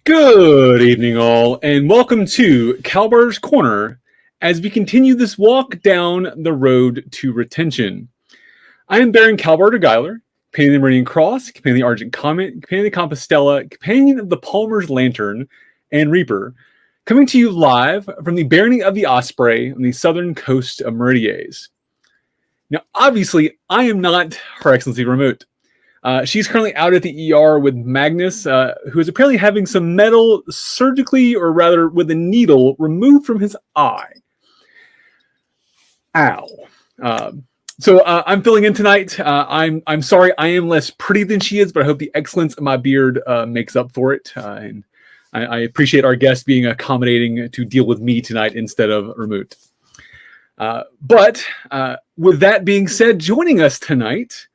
Good evening, all, and welcome to Kal-bardr's Corner as we continue this walk down the road to retention. I am Baron Kal-bardr Gellir, Companion of the Meridian Cross, Companion of the Argent Comet, Companion of the Compostela, Companion of the Palmer's Lantern, and Reaper, coming to you live from the Barony of the Osprey on the southern coast of Meridies. Now, obviously, I am not Her Excellency Rahmut. She's currently out at the ER with Magnus, who is apparently having some metal surgically, or rather with a needle, removed from his eye. Ow. So I'm filling in tonight. I'm sorry I am less pretty than she is, but I hope the excellence of my beard makes up for it. And I appreciate our guest being accommodating to deal with me tonight instead of Rahmut. But with that being said, joining us tonight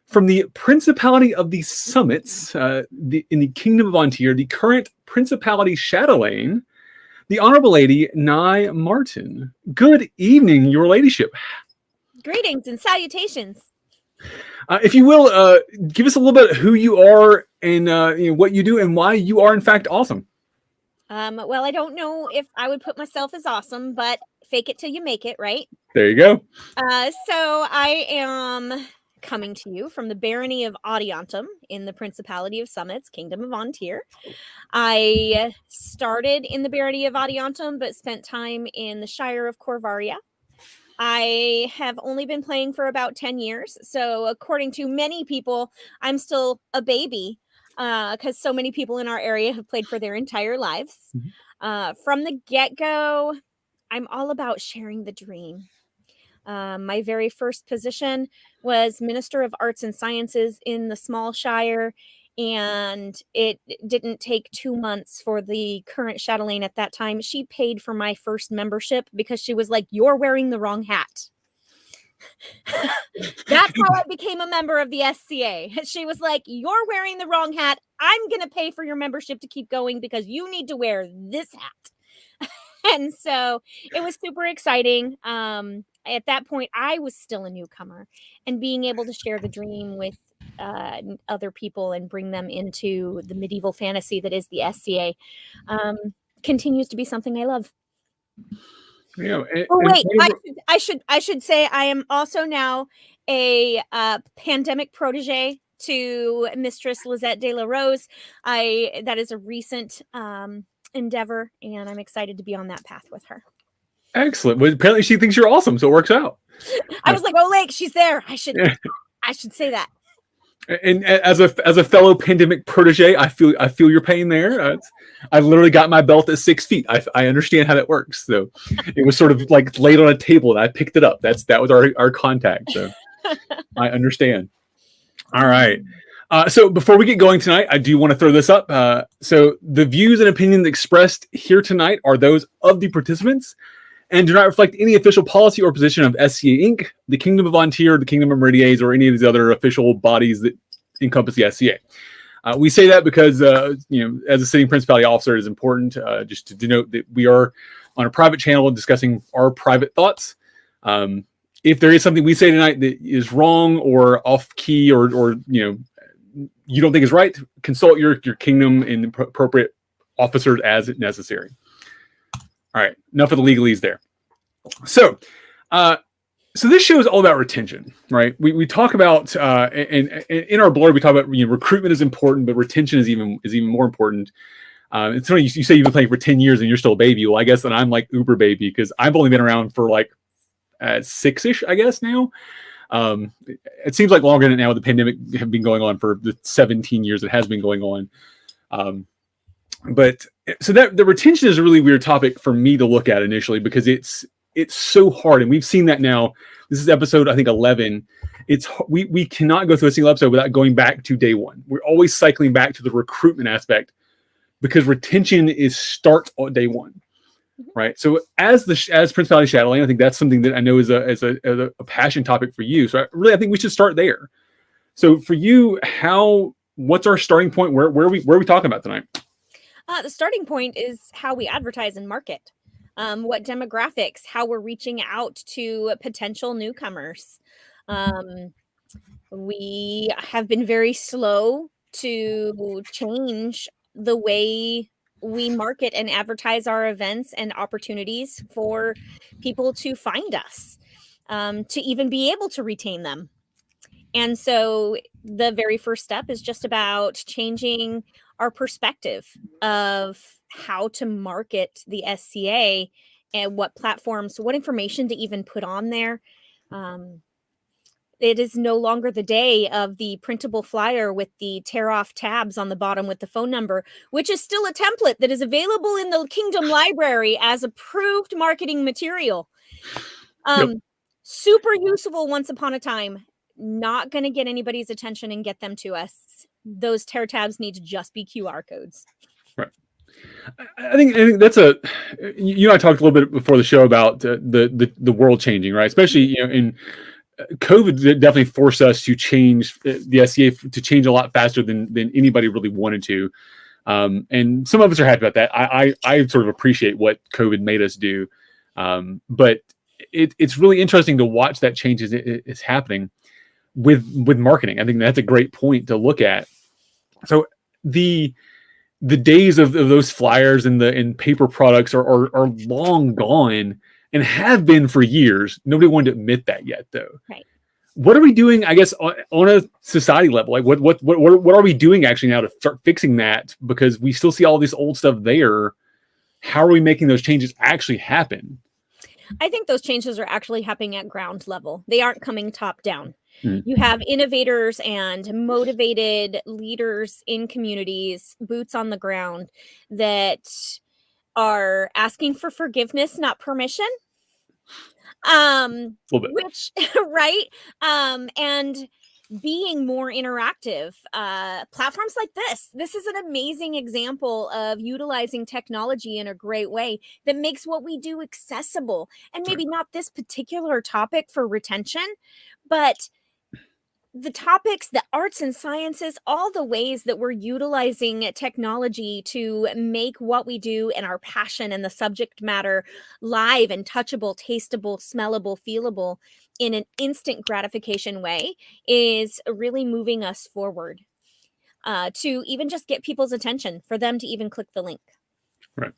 from the Principality of the Summits in the Kingdom of Vontier, the current Principality Chatelaine, the Honorable Lady Nai Martyn. Good evening, Your Ladyship. Greetings and salutations. If you will, give us a little bit of who you are and what you do and why you are, in fact, awesome. Well, I don't know if I would put myself as awesome, but fake it till you make it, right? There you go. So I am coming to you from the Barony of Adiantum in the Principality of Summits, Kingdom of Vontier. I started in the Barony of Adiantum, but spent time in the Shire of Corvaria. I have only been playing for about 10 years. So according to many people, I'm still a baby because so many people in our area have played for their entire lives. From the get-go, I'm all about sharing the dream. My very first position was Minister of Arts and Sciences in the small shire, and it didn't take 2 months for the current chatelaine at that time. She paid for my first membership because she was like, "You're wearing the wrong hat." That's how I became a member of the SCA. She was like, "You're wearing the wrong hat. I'm going to pay for your membership to keep going because you need to wear this hat." And so it was super exciting. At that point, I was still a newcomer, and being able to share the dream with other people and bring them into the medieval fantasy that is the SCA continues to be something I love. Wait, I should say I am also now a pandemic protege to Mistress Lizette de la Rose. That is a recent endeavor, and I'm excited to be on that path with her. Excellent. Well, apparently she thinks you're awesome, so it works out. I was like, "Oh, Lake, she's there. I should say that." And as a fellow pandemic protege, I feel your pain there. I literally got my belt at 6 feet. I understand how that works. So it was sort of like laid on a table, and I picked it up. That was our contact. So I understand. All right. So before we get going tonight, I do want to throw this up. So the views and opinions expressed here tonight are those of the participants and do not reflect any official policy or position of SCA Inc., the Kingdom of Vontier, the Kingdom of Meridies, or any of these other official bodies that encompass the SCA. We say that because, as a sitting principality officer, it is important just to denote that we are on a private channel discussing our private thoughts. If there is something we say tonight that is wrong or off key or you don't think is right, consult your kingdom and appropriate officers as necessary. All right, enough of the legalese there. So this show is all about retention, right? We talk about and in our blog we talk about recruitment is important, but retention is even more important. It's funny you say you've been playing for 10 years and you're still a baby. Well, I guess that I'm like uber baby because I've only been around for like 6-ish, I guess now. It seems like longer than now. The pandemic have been going on for the 17 years it has been going on. But so that the retention is a really weird topic for me to look at initially because it's so hard, and we've seen that now. This is episode I think 11. We cannot go through a single episode without going back to day one. We're always cycling back to the recruitment aspect because retention is start on day one, right? So as Principality Chatelaine, I think that's something that I know is a passion topic for you. So I think we should start there. So for you, what's our starting point? Where are we talking about tonight? The starting point is how we advertise and market. What demographics, how we're reaching out to potential newcomers. We have been very slow to change the way we market and advertise our events and opportunities for people to find us, to even be able to retain them. And so the very first step is just about changing our perspective of how to market the SCA and what platforms, what information to even put on there. It is no longer the day of the printable flyer with the tear off tabs on the bottom with the phone number, which is still a template that is available in the Kingdom Library as approved marketing material. Super useful once upon a time. Not going to get anybody's attention and get them to us. Those tear tabs need to just be QR codes. Right. I think that's you and I talked a little bit before the show about the world changing, right? Especially, in COVID definitely forced us to change the SCA to change a lot faster than anybody really wanted to. And some of us are happy about that. I sort of appreciate what COVID made us do. But it's really interesting to watch that change as it's happening with marketing. I think that's a great point to look at. So the days of those flyers and paper products are long gone and have been for years. Nobody wanted to admit that yet, though. Right. What are we doing, I guess, on a society level? Like, what are we doing actually now to start fixing that? Because we still see all this old stuff there. How are we making those changes actually happen? I think those changes are actually happening at ground level. They aren't coming top down. Mm-hmm. You have innovators and motivated leaders in communities, boots on the ground, that are asking for forgiveness, not permission. Which, right? And being more interactive. Platforms like this is an amazing example of utilizing technology in a great way that makes what we do accessible. And maybe not this particular topic for retention, but the topics, the arts and sciences, all the ways that we're utilizing technology to make what we do and our passion and the subject matter live and touchable, tasteable, smellable, feelable in an instant gratification way is really moving us forward, to even just get people's attention, for them to even click the link. Right.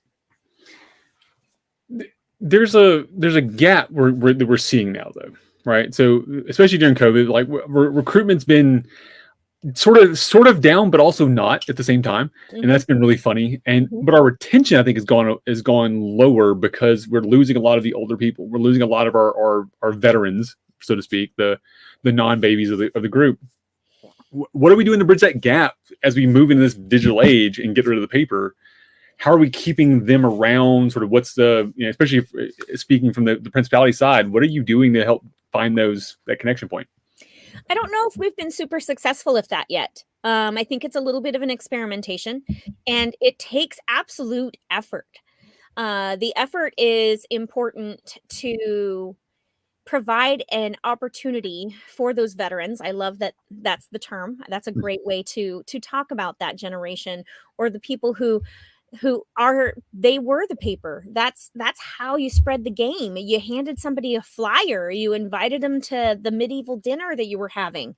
There's a gap that we're seeing now, though. Right. So especially during COVID, like recruitment's been sort of down, but also not at the same time. Mm-hmm. And that's been really funny. But our retention, I think, has gone lower because we're losing a lot of the older people. We're losing a lot of our veterans, so to speak, the non-babies of the group. What are we doing to bridge that gap as we move into this digital age and get rid of the paper? How are we keeping them around? Sort of what's the, especially speaking from the principality side, what are you doing to help find that connection point? I don't know if we've been super successful with that yet. I think it's a little bit of an experimentation, and it takes absolute effort. The effort is important to provide an opportunity for those veterans. I love that that's the term. That's a great way to talk about that generation, or the people who they were the paper. That's how you spread the game. You handed somebody a flyer, you invited them to the medieval dinner that you were having,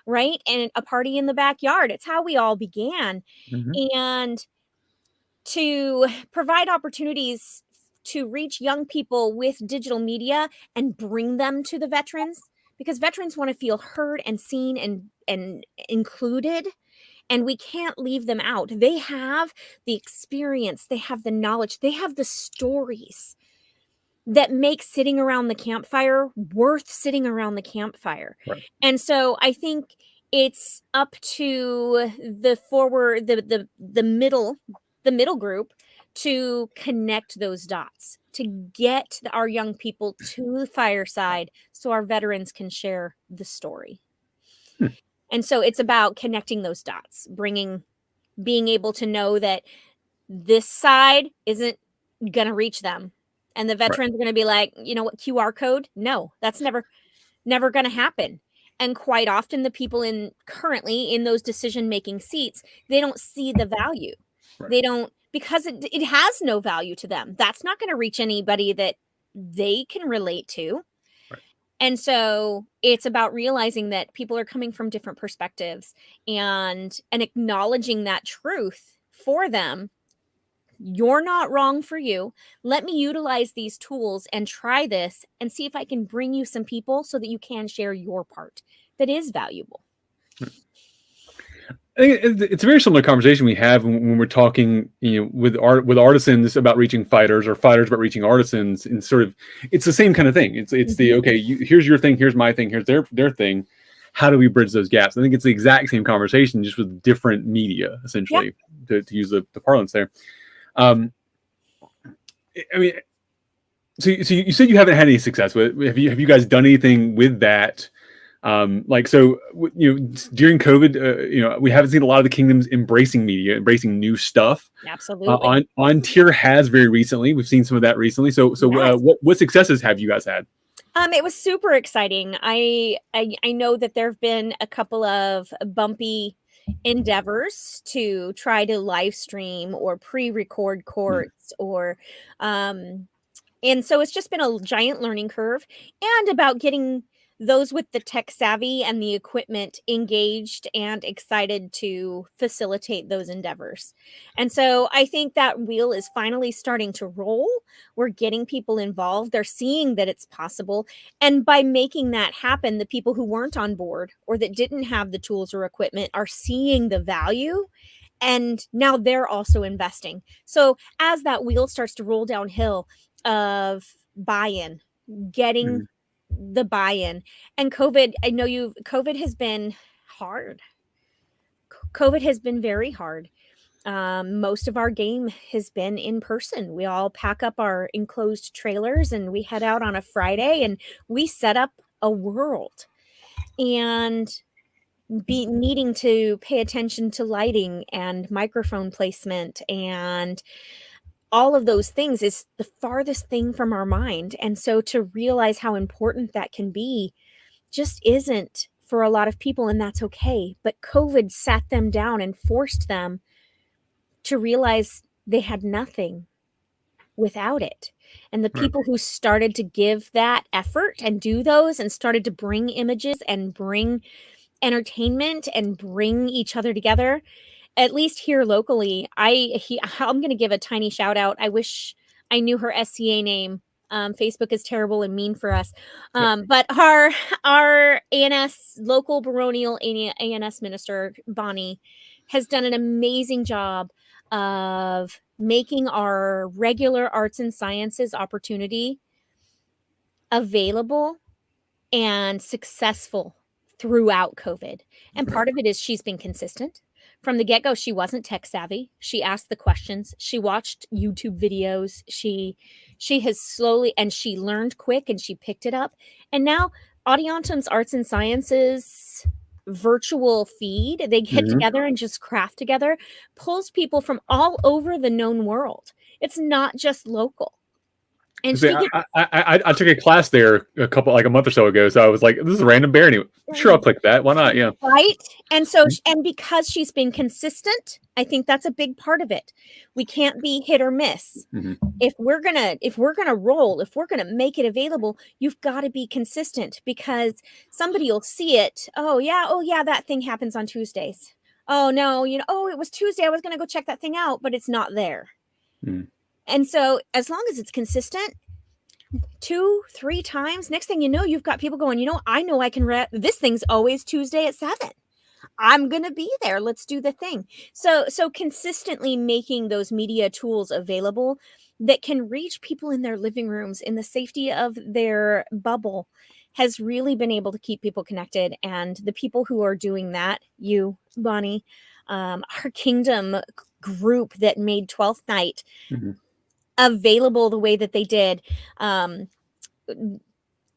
right? And a party in the backyard. It's how we all began. Mm-hmm. And to provide opportunities to reach young people with digital media and bring them to the veterans, because veterans want to feel heard and seen and included. And we can't leave them out. They have the experience, they have the knowledge, they have the stories that make sitting around the campfire worth sitting around the campfire. Right. And so I think it's up to the middle group to connect those dots, to get our young people to the fireside so our veterans can share the story. And so it's about connecting those dots, being able to know that this side isn't going to reach them. And the veterans are going to be like, what, QR code? No, that's never going to happen. And quite often the people currently in those decision-making seats, they don't see the value. Right. They don't, because it has no value to them. That's not going to reach anybody that they can relate to. And so it's about realizing that people are coming from different perspectives and acknowledging that truth for them. You're not wrong for you. Let me utilize these tools and try this and see if I can bring you some people so that you can share your part that is valuable. I think it's a very similar conversation we have when we're talking, with artisans about reaching fighters, or fighters about reaching artisans, and sort of, it's the same kind of thing. It's the, okay, here's your thing, here's my thing, here's their thing. How do we bridge those gaps? I think it's the exact same conversation, just with different media, essentially, to use the parlance there. I mean, so you said you haven't had any success with it. Have you guys done anything with that? During COVID, we haven't seen a lot of the kingdoms embracing media, embracing new stuff. Absolutely. On tier has very recently. We've seen some of that recently. So Yes. What successes have you guys had? It was super exciting. I know that there have been a couple of bumpy endeavors to try to live stream or pre-record courts, or and so it's just been a giant learning curve, and about getting those with the tech savvy and the equipment engaged and excited to facilitate those endeavors. And so I think that wheel is finally starting to roll. We're getting people involved. They're seeing that it's possible. And by making that happen, the people who weren't on board or that didn't have the tools or equipment are seeing the value. And now they're also investing. So as that wheel starts to roll downhill of buy-in, getting the buy-in, and COVID, COVID has been hard. COVID has been very hard. Most of our game has been in person. We all pack up our enclosed trailers and we head out on a Friday and we set up a world, and needing to pay attention to lighting and microphone placement and all of those things is the farthest thing from our mind. And so to realize how important that can be just isn't for a lot of people, and that's okay. But COVID sat them down and forced them to realize they had nothing without it. And the people who started to give that effort and do those and started to bring images and bring entertainment and bring each other together, at least here locally, I'm going to give a tiny shout out. I wish I knew her SCA name. Facebook is terrible and mean for us. But our ANS, local baronial ANS minister, Bonnie, has done an amazing job of making our regular arts and sciences opportunity available and successful throughout COVID. And part of it is she's been consistent. From the get-go, she wasn't tech savvy. She asked the questions. She watched YouTube videos. She has slowly, and she learned quick, and she picked it up. And now Audiantum's Arts and Sciences virtual feed, they get together and just craft together, pulls people from all over the known world. It's not just local. And I took a class there a month or so ago. So I was like, this is a random barony. Sure, I'll click that. Why not? Yeah. Right. And so, and because she's been consistent, I think that's a big part of it. We can't be hit or miss. If we're gonna roll, if we're gonna make it available, you've got to be consistent, because somebody will see it. Oh yeah, that thing happens on Tuesdays. Oh no, it was Tuesday. I was gonna go check that thing out, but it's not there. And so as long as it's consistent 2-3 times, next thing you know, you've got people going, I know I can this thing's always Tuesday at 7. I'm going to be there. Let's do the thing. So consistently making those media tools available that can reach people in their living rooms in the safety of their bubble has really been able to keep people connected. And the people who are doing that, you, Bonnie, our Kingdom group that made 12th Night available the way that they did,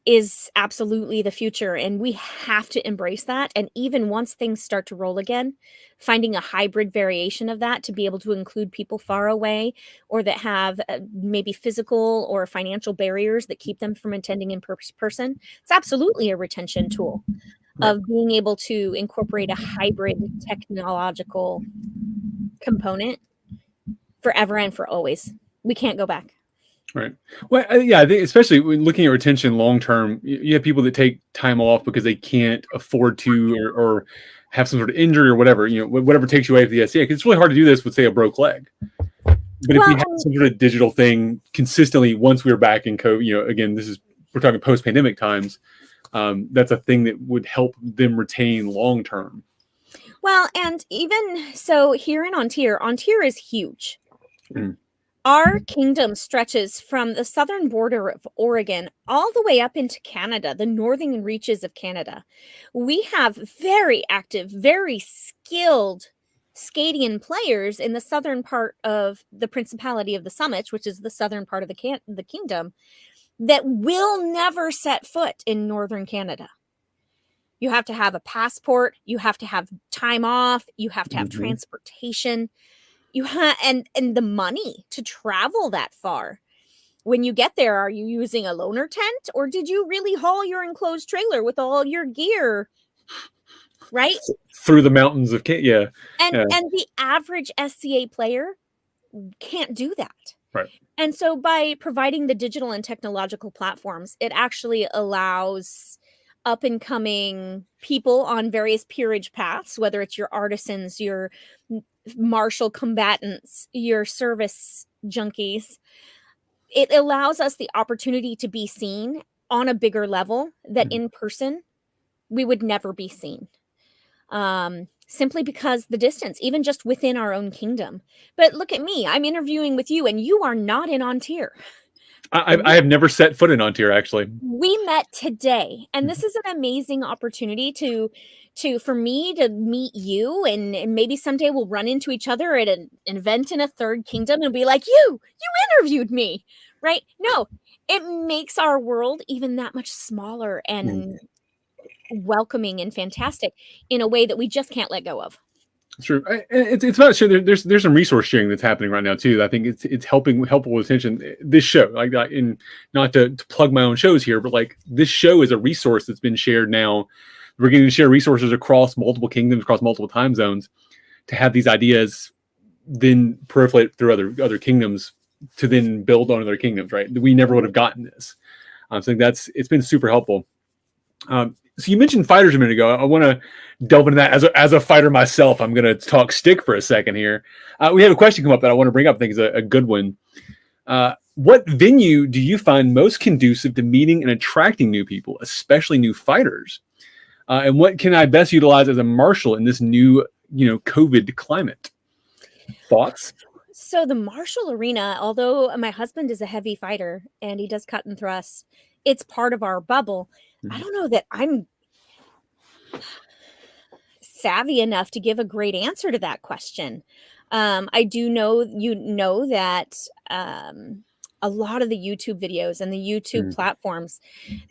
is absolutely the future. And we have to embrace that. And even once things start to roll again, finding a hybrid variation of that to be able to include people far away or that have maybe physical or financial barriers that keep them from attending in person. It's absolutely a retention tool of being able to incorporate a hybrid technological component forever and for always. We can't go back. Right. Well, I think especially when looking at retention long term, you have people that take time off because they can't afford to or have some sort of injury or whatever, whatever takes you away from the SCA. 'Cause it's really hard to do this with, say, a broke leg. But if we had some sort of digital thing consistently, once we were back in COVID, again, we're talking post-pandemic times. That's a thing that would help them retain long term. Well, and even so, here in Ontario is huge. Our kingdom stretches from the southern border of Oregon all the way up into Canada, the northern reaches of Canada. We have very active, very skilled Scadian players in the southern part of the Principality of the Summits, which is the southern part of the kingdom, that will never set foot in northern Canada. You have to have a passport, you have to have time off, you have to have transportation. You have and the money to travel that far. When you get there, are you using a loaner tent, or did you really haul your enclosed trailer with all your gear, right? Through the mountains of Canada, And the average SCA player can't do that. Right. And so by providing the digital and technological platforms, it actually allows up and coming people on various peerage paths, whether it's your artisans, your martial combatants, your service junkies. It allows us the opportunity to be seen on a bigger level that in person we would never be seen. Simply because the distance, even just within our own kingdom. But look at me, I'm interviewing with you and you are not in Ontario. I have never set foot in Ontario, actually. We met today, and this is an amazing opportunity for me to meet you, and maybe someday we'll run into each other at an event in a third kingdom and be like, you interviewed me, right? No, it makes our world even that much smaller and welcoming and fantastic in a way that we just can't let go of. True. It's about sure there's some resource sharing that's happening right now too. I think it's helpful with attention. This show, like, in not to plug my own shows here, but like this show is a resource that's been shared now. We're going to share resources across multiple kingdoms, across multiple time zones, to have these ideas then proliferate through other kingdoms to then build on other kingdoms. Right? We never would have gotten this. So I think it's been super helpful. So you mentioned fighters a minute ago. I want to delve into that as a fighter myself. I'm going to talk stick for a second here. We have a question come up that I want to bring up. I think is a good one. What venue do you find most conducive to meeting and attracting new people, especially new fighters? And what can I best utilize as a marshal in this new, COVID climate? Thoughts? So the martial arena, although my husband is a heavy fighter and he does cut and thrust, it's part of our bubble. I don't know that I'm savvy enough to give a great answer to that question. I do know that a lot of the YouTube videos and the YouTube platforms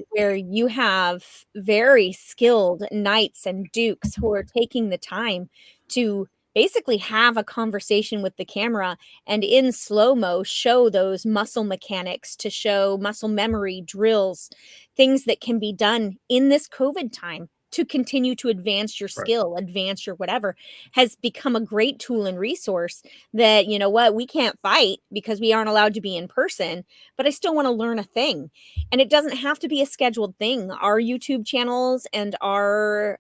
where you have very skilled knights and dukes who are taking the time to basically have a conversation with the camera and in slow-mo show those muscle mechanics, to show muscle memory drills, things that can be done in this COVID time to continue to advance your skill, advance your whatever, has become a great tool and resource that, we can't fight because we aren't allowed to be in person, but I still want to learn a thing. And it doesn't have to be a scheduled thing. Our YouTube channels and our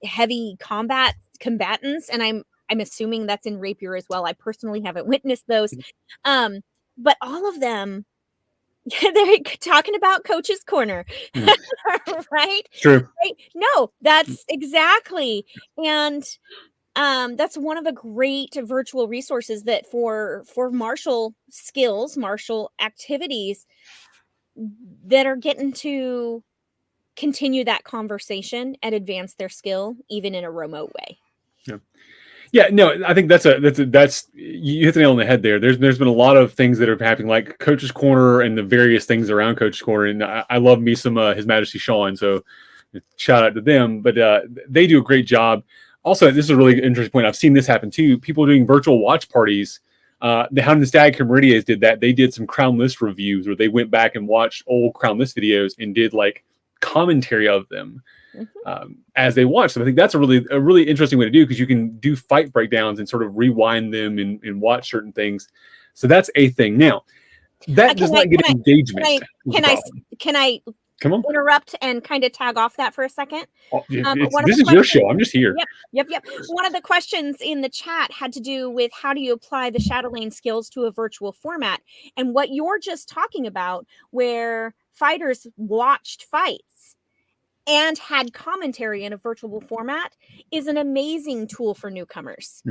heavy combatants, and I'm assuming that's in rapier as well. I personally haven't witnessed those. But all of them, they're talking about Coach's Corner, right? True. Right? No, that's exactly. And that's one of the great virtual resources that for martial skills, martial activities that are getting to continue that conversation and advance their skill even in a remote way. Yeah, no, I think that's you hit the nail on the head there. There's been a lot of things that are happening, like Coach's Corner and the various things around Coach's Corner, and I love me some His Majesty Sean, so shout out to them. But they do a great job. Also, this is a really interesting point. I've seen this happen too. People doing virtual watch parties. The Hound and Stag Comedians did that. They did some Crown List reviews where they went back and watched old Crown List videos and did like commentary of them. As they watch them. I think that's a really interesting way to do, because you can do fight breakdowns and sort of rewind them and watch certain things. So that's a thing. Now, that does not get engagement. Can I Come on. interrupt and kind of tag off that for a second? This is your show. I'm just here. Yep. One of the questions in the chat had to do with how do you apply the shadowlane skills to a virtual format? And what you're just talking about, where fighters watched fights and had commentary in a virtual format, is an amazing tool for newcomers.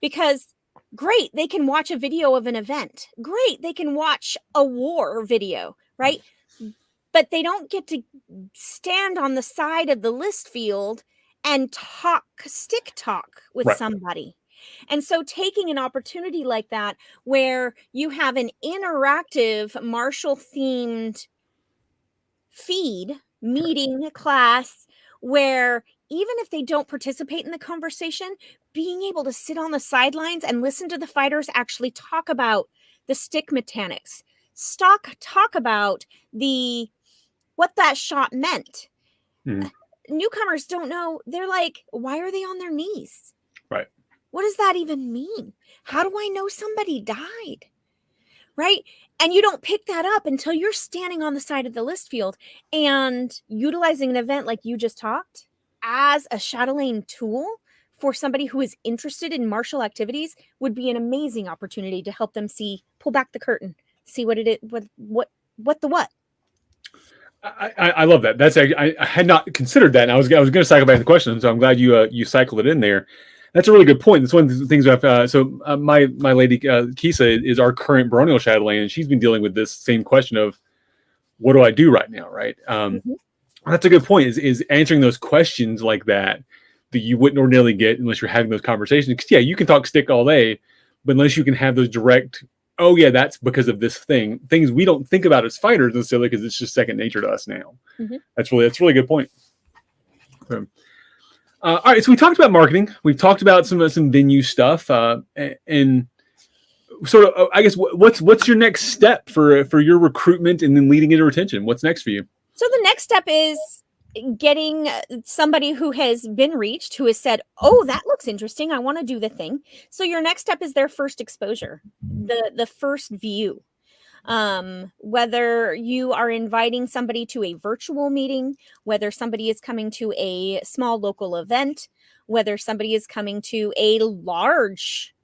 Because great, they can watch a video of an event. Great, they can watch a war video, right? But they don't get to stand on the side of the list field and stick talk with somebody. And so taking an opportunity like that, where you have an interactive martial themed feed, meeting, class, where even if they don't participate in the conversation, being able to sit on the sidelines and listen to the fighters actually talk about the stick mechanics, talk about what that shot meant. Newcomers don't know. They're like, why are they on their knees? Right. What does that even mean? How do I know somebody died? Right. And you don't pick that up until you're standing on the side of the list field, and utilizing an event like you just talked as a shadowlane tool for somebody who is interested in martial activities would be an amazing opportunity to help them pull back the curtain, see what it is, what. I love that. That's I had not considered that, and I was going to cycle back to the question, so I'm glad you cycled it in there. That's a really good point. That's one of the things I've. My lady Kisa is our current baronial shadowlane, and she's been dealing with this same question of, what do I do right now? Right. That's a good point. Is answering those questions like that you wouldn't ordinarily get unless you're having those conversations. Because you can talk stick all day, but unless you can have those direct, oh yeah, that's because of this things we don't think about as fighters necessarily, because it's just second nature to us now. That's really a good point. All right, so we talked about marketing. We've talked about some venue stuff, and sort of, I guess, what's your next step for your recruitment and then leading into retention? What's next for you? So the next step is getting somebody who has been reached, who has said, oh, that looks interesting, I want to do the thing. So your next step is their first exposure, the first view. Whether you are inviting somebody to a virtual meeting, whether somebody is coming to a small local event, whether somebody is coming to a large,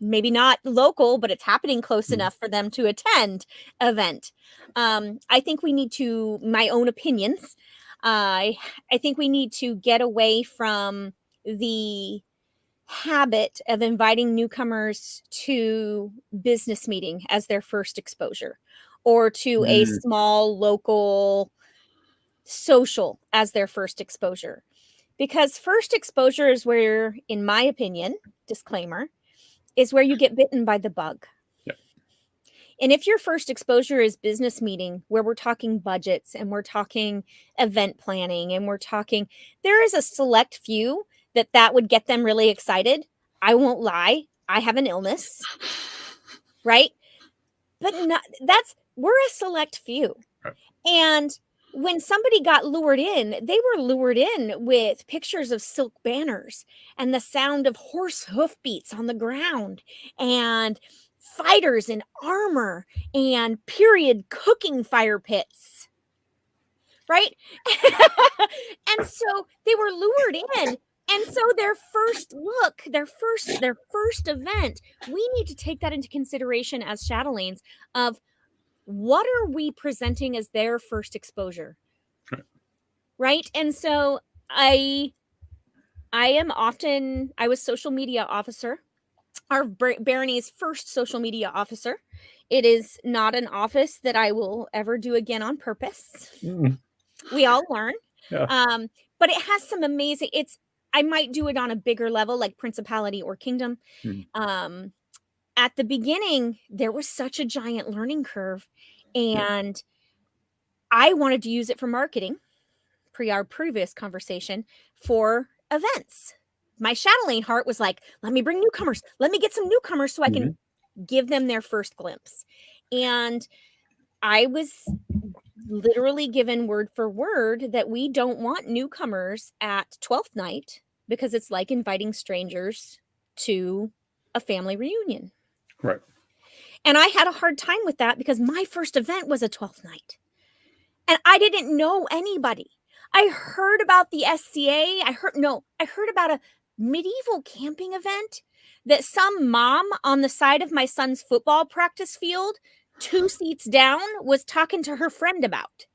maybe not local, but it's happening close enough for them to attend event. I think we need to, my own opinions, I think we need to get away from the habit of inviting newcomers to business meeting as their first exposure, or to a small local social as their first exposure. Because first exposure is where, in my opinion, disclaimer, is where you get bitten by the bug. And if your first exposure is business meeting, where we're talking budgets and we're talking event planning and we're talking, there is a select few that would get them really excited. I won't lie. I have an illness, right? But we're a select few. Right. And when somebody got lured in, they were lured in with pictures of silk banners and the sound of horse hoofbeats on the ground and fighters in armor and period cooking fire pits, right? And so they were lured in. And so their first look, their first event, we need to take that into consideration as shadowlanes of what are we presenting as their first exposure, right? And so I was social media officer, our Barony's first social media officer. It is not an office that I will ever do again on purpose. We all learn. But it has some amazing, I might do it on a bigger level, like Principality or Kingdom. At the beginning, there was such a giant learning curve, and I wanted to use it for marketing, our previous conversation, for events. My shadowlane heart was like, let me bring newcomers. Let me get some newcomers so I can give them their first glimpse. And I was literally given word for word that we don't want newcomers at 12th night, because it's like inviting strangers to a family reunion. Right. And I had a hard time with that, because my first event was a 12th night. And I didn't know anybody. I heard about the SCA. I heard about a medieval camping event that some mom on the side of my son's football practice field, 2 seats down, was talking to her friend about.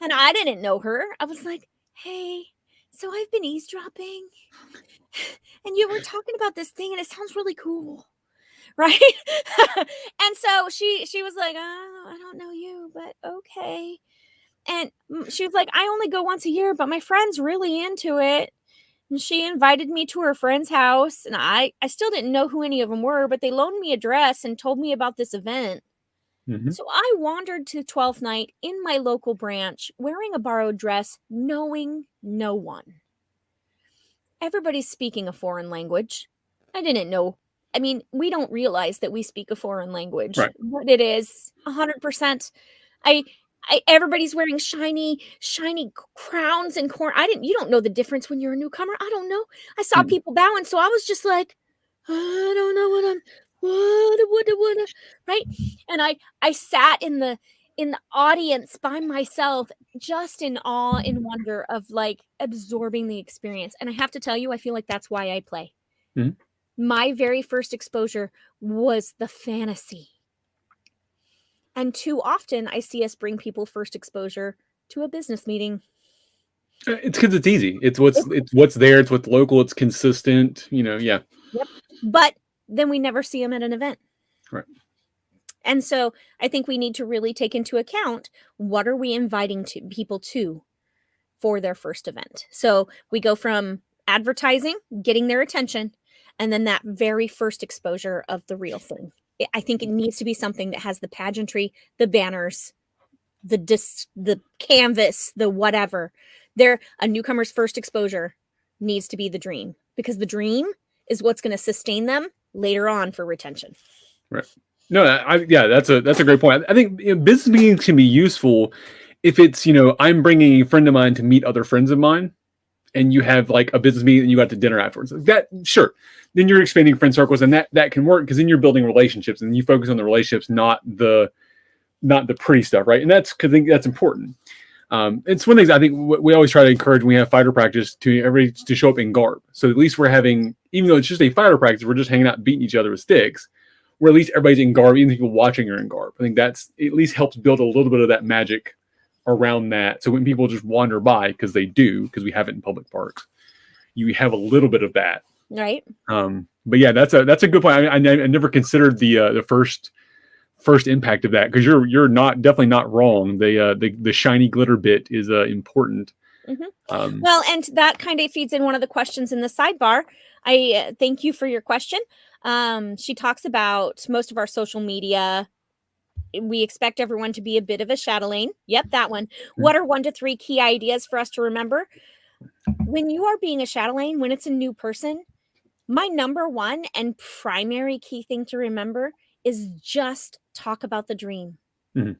And I didn't know her. I was like, hey, so I've been eavesdropping. And you were talking about this thing and it sounds really cool. Right? And so she was like, oh, I don't know you, but okay. And she was like, I only go once a year, but my friend's really into it. And she invited me to her friend's house. And I still didn't know who any of them were, but they loaned me a dress and told me about this event. Mm-hmm. So I wandered to 12th night in my local branch, wearing a borrowed dress, knowing no one. Everybody's speaking a foreign language. I didn't know. I mean, we don't realize that we speak a foreign language, right. But it is 100%. Everybody's wearing shiny crowns and corn. You don't know the difference when you're a newcomer. I don't know. I saw people bowing, so I was just like, I don't know what, right? And I sat in the audience by myself, just in awe and wonder of like absorbing the experience. And I have to tell you, I feel like that's why I play. Mm-hmm. My very first exposure was the fantasy. And too often I see us bring people first exposure to a business meeting. It's because it's easy. It's what's there. It's what's local. It's consistent. Yeah. Yep. But then we never see them at an event. Right. And so I think we need to really take into account, what are we inviting people to for their first event? So we go from advertising, getting their attention, and then that very first exposure of the real thing. I think it needs to be something that has the pageantry, the banners, the canvas, the whatever. A newcomer's first exposure needs to be the dream, because the dream is what's going to sustain them later on for retention. Right. No, that's a great point. I think business meetings can be useful if it's, I'm bringing a friend of mine to meet other friends of mine, and you have like a business meeting and you got to dinner afterwards. That, sure. Then you're expanding friend circles, and that can work, because then you're building relationships, and you focus on the relationships, not the pretty stuff, right? And I think that's important. It's one of the things I think we always try to encourage when we have fighter practice to everybody to show up in garb. So at least we're having, even though it's just a fighter practice, we're just hanging out and beating each other with sticks, where at least everybody's in garb, even people watching are in garb. I think that's at least helps build a little bit of that magic around that. So when people just wander by, because we have it in public parks, you have a little bit of that. Right. But yeah, that's a good point. I never considered the first impact of that, because you're definitely not wrong. The shiny glitter bit is important. Mm-hmm. Well, and that kind of feeds in one of the questions in the sidebar. I thank you for your question. She talks about most of our social media. We expect everyone to be a bit of a chatelaine. Yep, that one. What are 1 to 3 key ideas for us to remember? When you are being a chatelaine, when it's a new person, my number one and primary key thing to remember is just talk about the dream. Mm-hmm.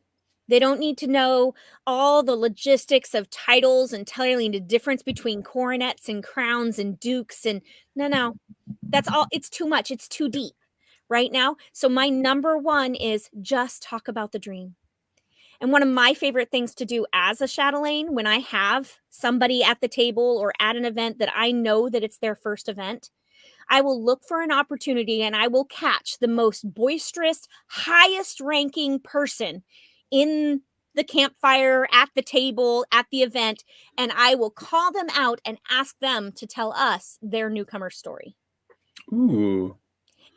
They don't need to know all the logistics of titles and telling the difference between coronets and crowns and dukes. And no, that's all. It's too much. It's too deep right now. So my number one is just talk about the dream. And one of my favorite things to do as a chatelaine, when I have somebody at the table or at an event that I know that it's their first event, I will look for an opportunity and I will catch the most boisterous, highest ranking person in the campfire, at the table, at the event, and I will call them out and ask them to tell us their newcomer story. Ooh.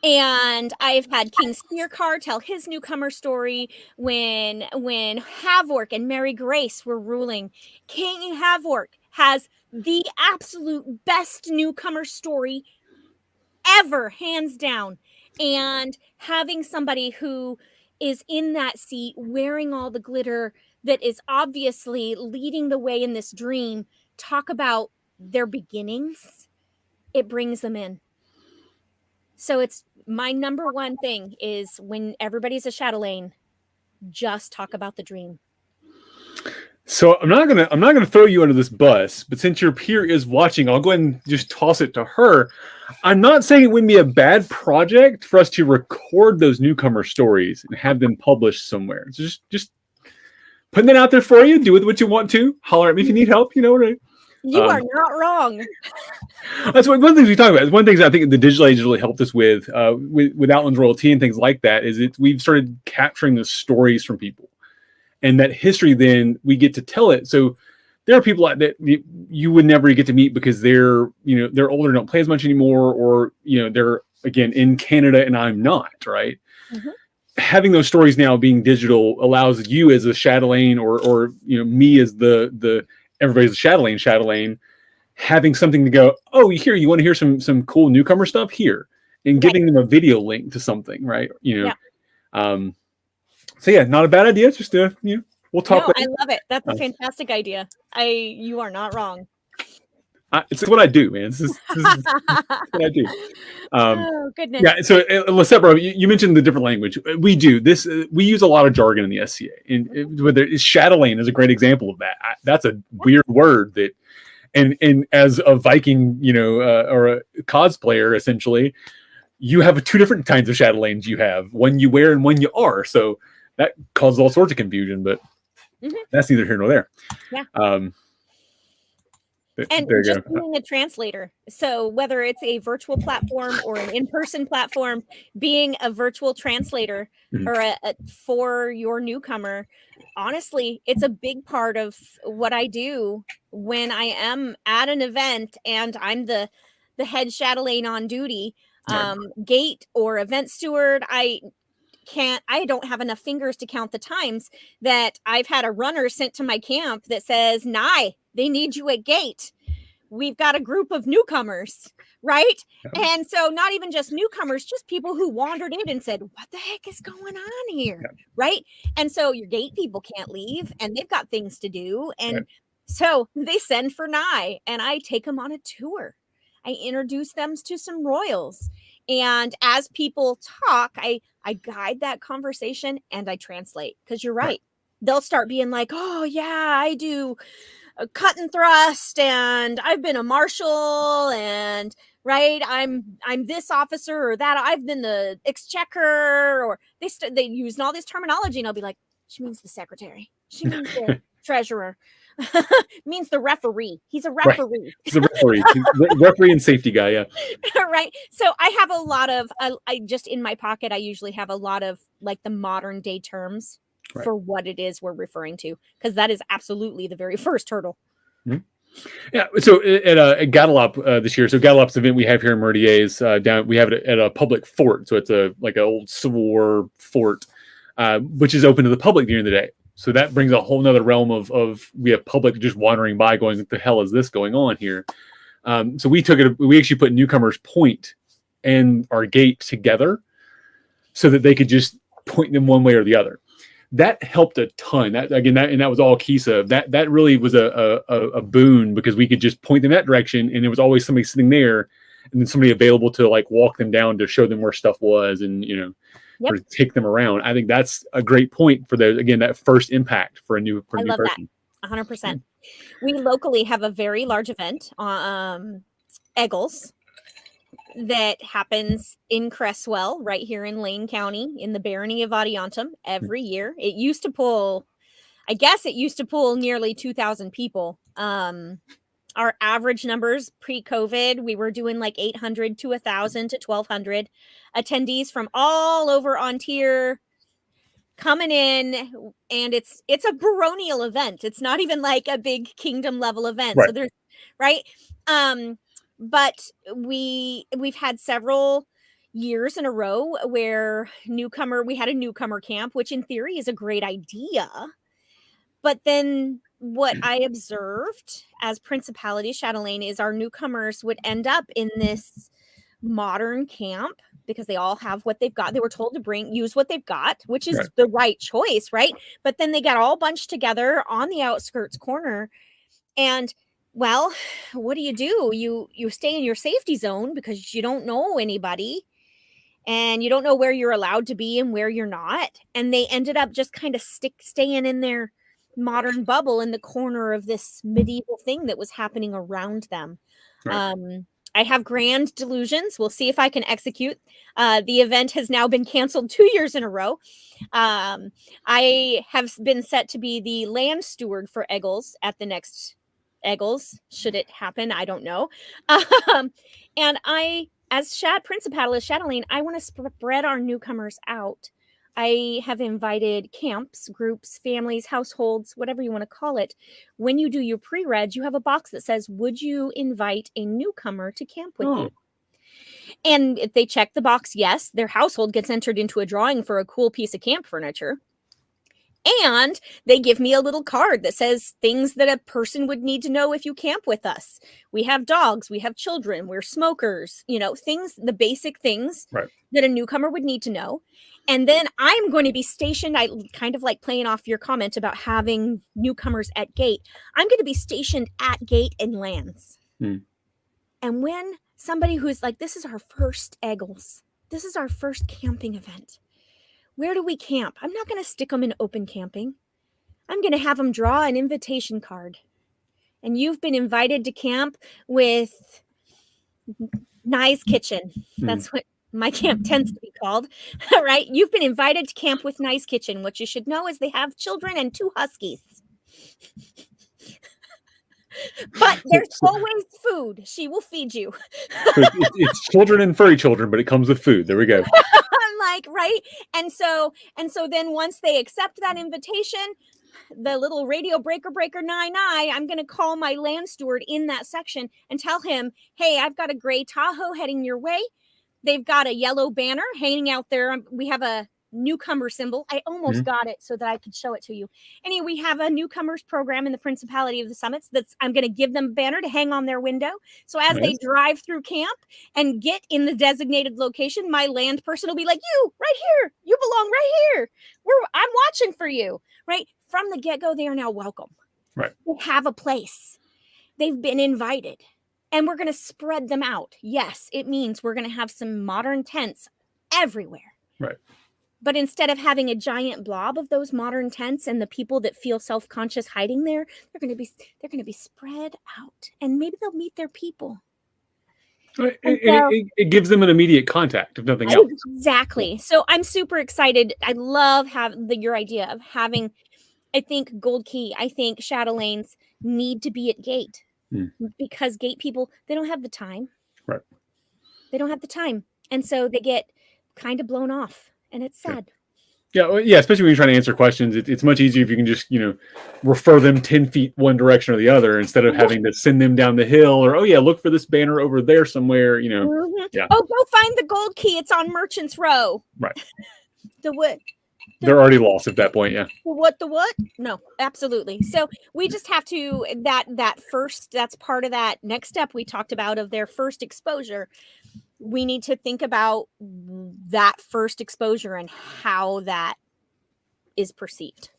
And I've had King Spearcar tell his newcomer story when Havork and Mary Grace were ruling. King Havork has the absolute best newcomer story ever, hands down. And having somebody who is in that seat wearing all the glitter, that is obviously leading the way in this dream, talk about their beginnings, it brings them in. So it's my number one thing is, when everybody's a chatelaine, just talk about the dream. So I'm not gonna throw you under this bus, but since your peer is watching, I'll go ahead and just toss it to her. I'm not saying it wouldn't be a bad project for us to record those newcomer stories and have them published somewhere. So just putting that out there for you. Do with what you want to. Holler at me if you need help. You know, right? You are not wrong. That's one of the things we talk about. One of the things I think the digital age has really helped us with Outlands Royalty and things like that is we've started capturing the stories from people, and that history. Then we get to tell it. So there are people like that you would never get to meet because they're older, don't play as much anymore, or they're again in Canada and I'm not, right. Mm-hmm. Having those stories now being digital allows you as a Chatelaine or me as the everybody's a Chatelaine, having something to go, oh, you want to hear some cool newcomer stuff here, and giving them a video link to something, right? So yeah, not a bad idea. Just we'll talk. No, I love it. That's a fantastic idea. You are not wrong. It's what I do, man. This is what I do. Oh goodness. Yeah. So, Lisette, bro, you mentioned the different language. We do this. We use a lot of jargon in the SCA, and whether Chatelaine is a great example of that. That's a weird word that, and as a Viking, or a cosplayer, essentially, you have two different kinds of Chatelaines. You have one you wear and one you are. So that causes all sorts of confusion, but that's neither here nor there. Yeah. And just being a translator. So whether it's a virtual platform or an in-person platform, being a virtual translator or for your newcomer, honestly, it's a big part of what I do when I am at an event and I'm the head Chatelaine on duty, gate or event steward. I don't have enough fingers to count the times that I've had a runner sent to my camp that says, Nai, they need you at gate. We've got a group of newcomers, right? Yeah. And so not even just newcomers, just people who wandered in and said, what the heck is going on here? Yeah. Right? And so your gate people can't leave and they've got things to do. And so they send for Nai and I take them on a tour. I introduce them to some royals. And as people talk, I guide that conversation and I translate, because you're right. They'll start being like, oh yeah, I do a cut and thrust and I've been a marshal and I'm this officer or that. I've been the exchequer, or they use all this terminology and I'll be like, she means the secretary. She means the treasurer. Means the referee. He's a referee. Right. He's a referee. Referee and safety guy. Yeah. Right. So I have a lot of, I just in my pocket, I usually have a lot of like the modern day terms for what it is we're referring to, because that is absolutely the very first hurdle. Mm-hmm. Yeah. So at Gallop this year, so Gallop's event we have here in Mertier's we have it at a public fort. So it's like an old Civil War fort, which is open to the public during the day. So that brings a whole nother realm of we have public just wandering by going, what the hell is this going on here? So we actually put Newcomers Point and our gate together so that they could just point them one way or the other. That helped a ton. That was all Kisa. That really was a boon, because we could just point them that direction and there was always somebody sitting there and then somebody available to like walk them down to show them where stuff was and, or take them around. I think that's a great point for that first impact for a new person. That 100%. We locally have a very large event on Eggles that happens in Cresswell, right here in Lane County, in the Barony of Adiantum every year. It used to pull nearly 2,000 people. Our average numbers pre-COVID, we were doing like 800 to 1,000 to 1,200 attendees from all over Ontario coming in, and it's a baronial event. It's not even like a big kingdom level event. Right. So there's but we've had several years in a row where we had a newcomer camp, which in theory is a great idea. But then what I observed as Principality Chatelaine is our newcomers would end up in this modern camp because they all have what they've got. They were told to use what they've got, which is the right choice, right? But then they got all bunched together on the outskirts corner. And well, what do? You stay in your safety zone because you don't know anybody and you don't know where you're allowed to be and where you're not. And they ended up just kind of staying in their modern bubble in the corner of this medieval thing that was happening around them. Right. I have grand delusions. We'll see if I can execute. The event has now been canceled 2 years in a row. I have been set to be the land steward for Eggles at the next Eggles, should it happen. I don't know. And I, as Principalist Chatelaine, I want to spread our newcomers out. I have invited camps, groups, families, households, whatever you want to call it. When you do your pre-reg, you have a box that says, would you invite a newcomer to camp with you? And if they check the box, yes, their household gets entered into a drawing for a cool piece of camp furniture. And they give me a little card that says things that a person would need to know if you camp with us. We have dogs, we have children, we're smokers, things, the basic things that a newcomer would need to know. And then I'm going to be stationed. I kind of like playing off your comment about having newcomers at gate. I'm going to be stationed at gate and lands. And when somebody who's like, this is our first Eggles, this is our first camping event. Where do we camp? I'm not going to stick them in open camping. I'm going to have them draw an invitation card. And you've been invited to camp with Nai's Kitchen. That's what my camp tends to be called, right? You've been invited to camp with Nai's Kitchen. What you should know is they have children and 2 huskies. But there's always food. She will feed you. It's children and furry children, but it comes with food. There we go. I'm like, right? And so then once they accept that invitation, the little radio breaker Nai, I'm going to call my land steward in that section and tell him, hey, I've got a gray Tahoe heading your way. They've got a yellow banner hanging out there. We have a newcomer symbol. I almost got it so that I could show it to you. Anyway, we have a newcomers program in the Principality of the Summits I'm going to give them a banner to hang on their window. So as they drive through camp and get in the designated location, my land person will be like, you right here, you belong right here. I'm watching for you, right? From the get-go, they are now welcome. Right. They have a place. They've been invited. And we're going to spread them out. Yes, it means we're going to have some modern tents everywhere. Right. But instead of having a giant blob of those modern tents and the people that feel self-conscious hiding there, they're going to be spread out, and maybe they'll meet their people. It gives them an immediate contact, if nothing else. Exactly. So I'm super excited. I love your idea of having. I think Gold Key. I think Chatelaines need to be at gate because gate people, they don't have the time. Right. They don't have the time, and so they get kind of blown off. And it's sad. Yeah, especially when you're trying to answer questions. It's much easier if you can just, refer them 10 feet one direction or the other instead of having to send them down the hill or, look for this banner over there somewhere, Yeah. Oh, go find the Gold Key. It's on Merchants Row. Right. The what? They're already lost at that point, yeah. The what? No, absolutely. So we just have to, that's part of that next step we talked about of their first exposure. We need to think about that first exposure and how that is perceived.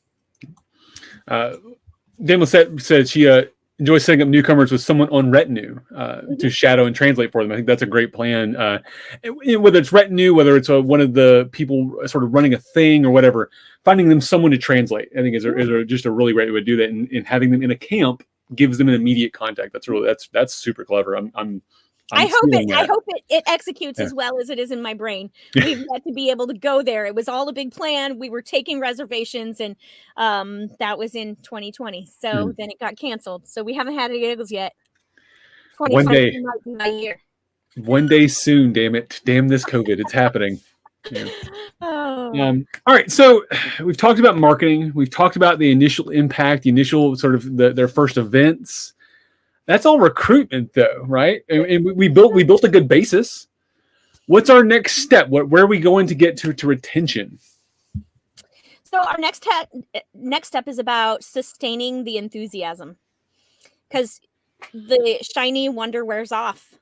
Daniel said she enjoys setting up newcomers with someone on retinue to shadow and translate for them. I think that's a great plan. Whether it's retinue, whether it's one of the people sort of running a thing or whatever, finding them someone to translate, I think is just a really great way to do that. And having them in a camp gives them an immediate contact. That's super clever. I hope it executes as well as it is in my brain. We've got to be able to go there. It was all a big plan. We were taking reservations, and that was in 2020. So then it got canceled. So we haven't had any giggles yet. One day, might be my year. One day soon. Damn it! Damn this COVID! It's happening. Yeah. All right. So we've talked about marketing. We've talked about the initial impact, the initial sort of their first events. That's all recruitment, though, right? And we built a good basis. What's our next step? Where are we going to get to retention? So our next step is about sustaining the enthusiasm, because the shiny wonder wears off,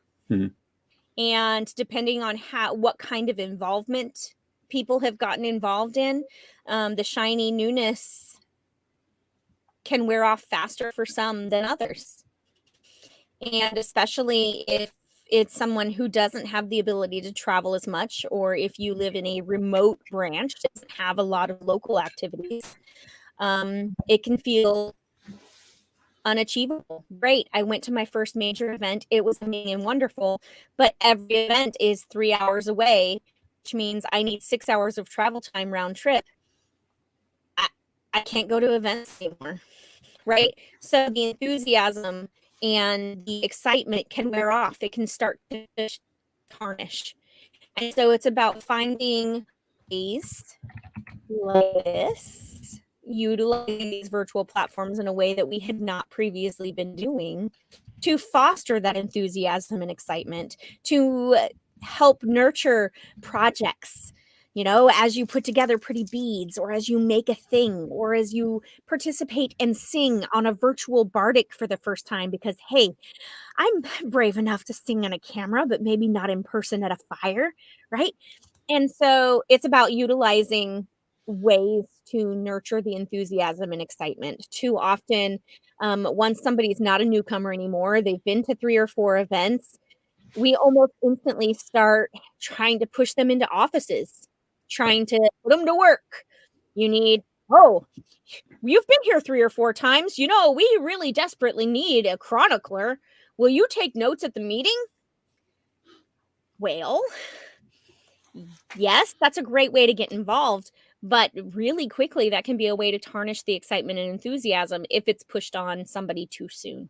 and depending on what kind of involvement people have gotten involved in, the shiny newness can wear off faster for some than others. And especially if it's someone who doesn't have the ability to travel as much, or if you live in a remote branch that doesn't have a lot of local activities, it can feel unachievable. Great. I went to my first major event. It was amazing and wonderful, but every event is 3 hours away, which means I need 6 hours of travel time round trip. I can't go to events anymore, right? So the enthusiasm and the excitement can wear off. It can start to tarnish. And so it's about finding ways like this, utilizing these virtual platforms in a way that we had not previously been doing to foster that enthusiasm and excitement, to help nurture projects. You know, as you put together pretty beads, or as you make a thing, or as you participate and sing on a virtual bardic for the first time, because, hey, I'm brave enough to sing on a camera, but maybe not in person at a fire, right? And so it's about utilizing ways to nurture the enthusiasm and excitement. Too often, once somebody's not a newcomer anymore, they've been to 3 or 4 events, we almost instantly start trying to push them into offices, trying to put them to work. You need, oh, you've been here 3 or 4 times. You know, we really desperately need a chronicler. Will you take notes at the meeting? Well, yes, that's a great way to get involved, but really quickly that can be a way to tarnish the excitement and enthusiasm if it's pushed on somebody too soon.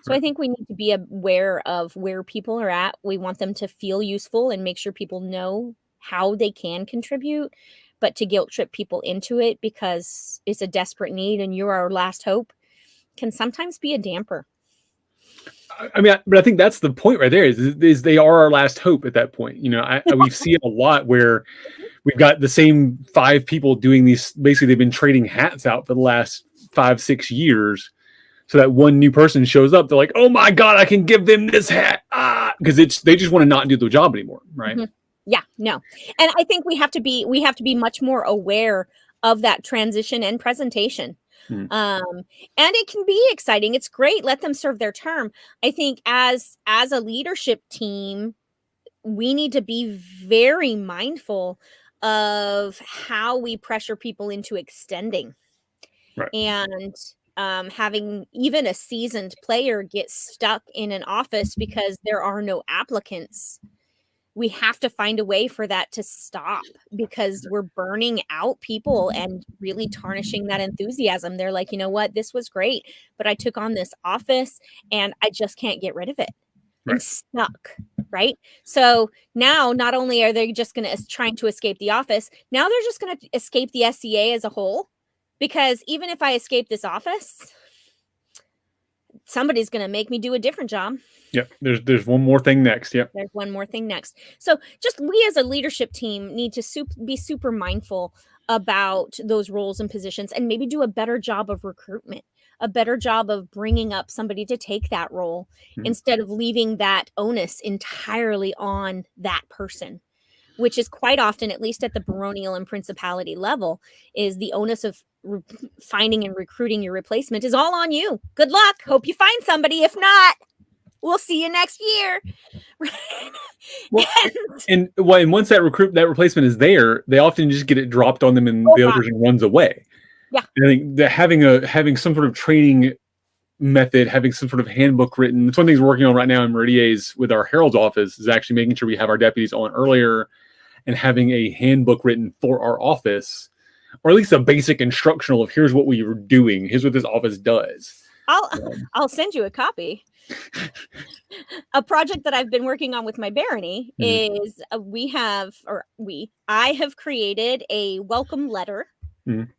So I think we need to be aware of where people are at. We want them to feel useful and make sure people know how they can contribute, but to guilt trip people into it because it's a desperate need and you're our last hope can sometimes be a damper. I mean, but I think that's the point right there is they are our last hope at that point. You know, we've seen it a lot where we've got the same 5 people doing these. Basically, they've been trading hats out for the last 5-6 years. So that one new person shows up, they're like, "Oh my God, I can give them this hat!" Because they just want to not do the job anymore, right? Mm-hmm. Yeah, no, and I think we have to be much more aware of that transition and presentation. And it can be exciting. It's great. Let them serve their term. I think as a leadership team, we need to be very mindful of how we pressure people into extending. Right. And having even a seasoned player get stuck in an office because there are no applicants. We have to find a way for that to stop because we're burning out people and really tarnishing that enthusiasm. They're like, you know what, this was great, but I took on this office and I just can't get rid of it. I'm stuck, right? So now not only are they just going to trying to escape the office, now they're just going to escape the SCA as a whole, because even if I escape this office, somebody's going to make me do a different job. Yep. There's one more thing next. Yep. There's one more thing next. So just we as a leadership team need to be super mindful about those roles and positions and maybe do a better job of recruitment, a better job of bringing up somebody to take that role instead of leaving that onus entirely on that person, which is quite often, at least at the baronial and principality level, is the onus of finding and recruiting your replacement is all on you. Good luck. Hope you find somebody. If not, we'll see you next year. Well, and once that replacement is there, they often just get it dropped on them, and the other person runs away. Yeah, and I think that having some sort of training method, having some sort of handbook written. It's one of the things we're working on right now in Meridier's with our Herald's office is actually making sure we have our deputies on earlier and having a handbook written for our office, or at least a basic instructional of here's what we were doing, here's what this office does. I'll send you a copy. A project that I've been working on with my barony is I have created a welcome letter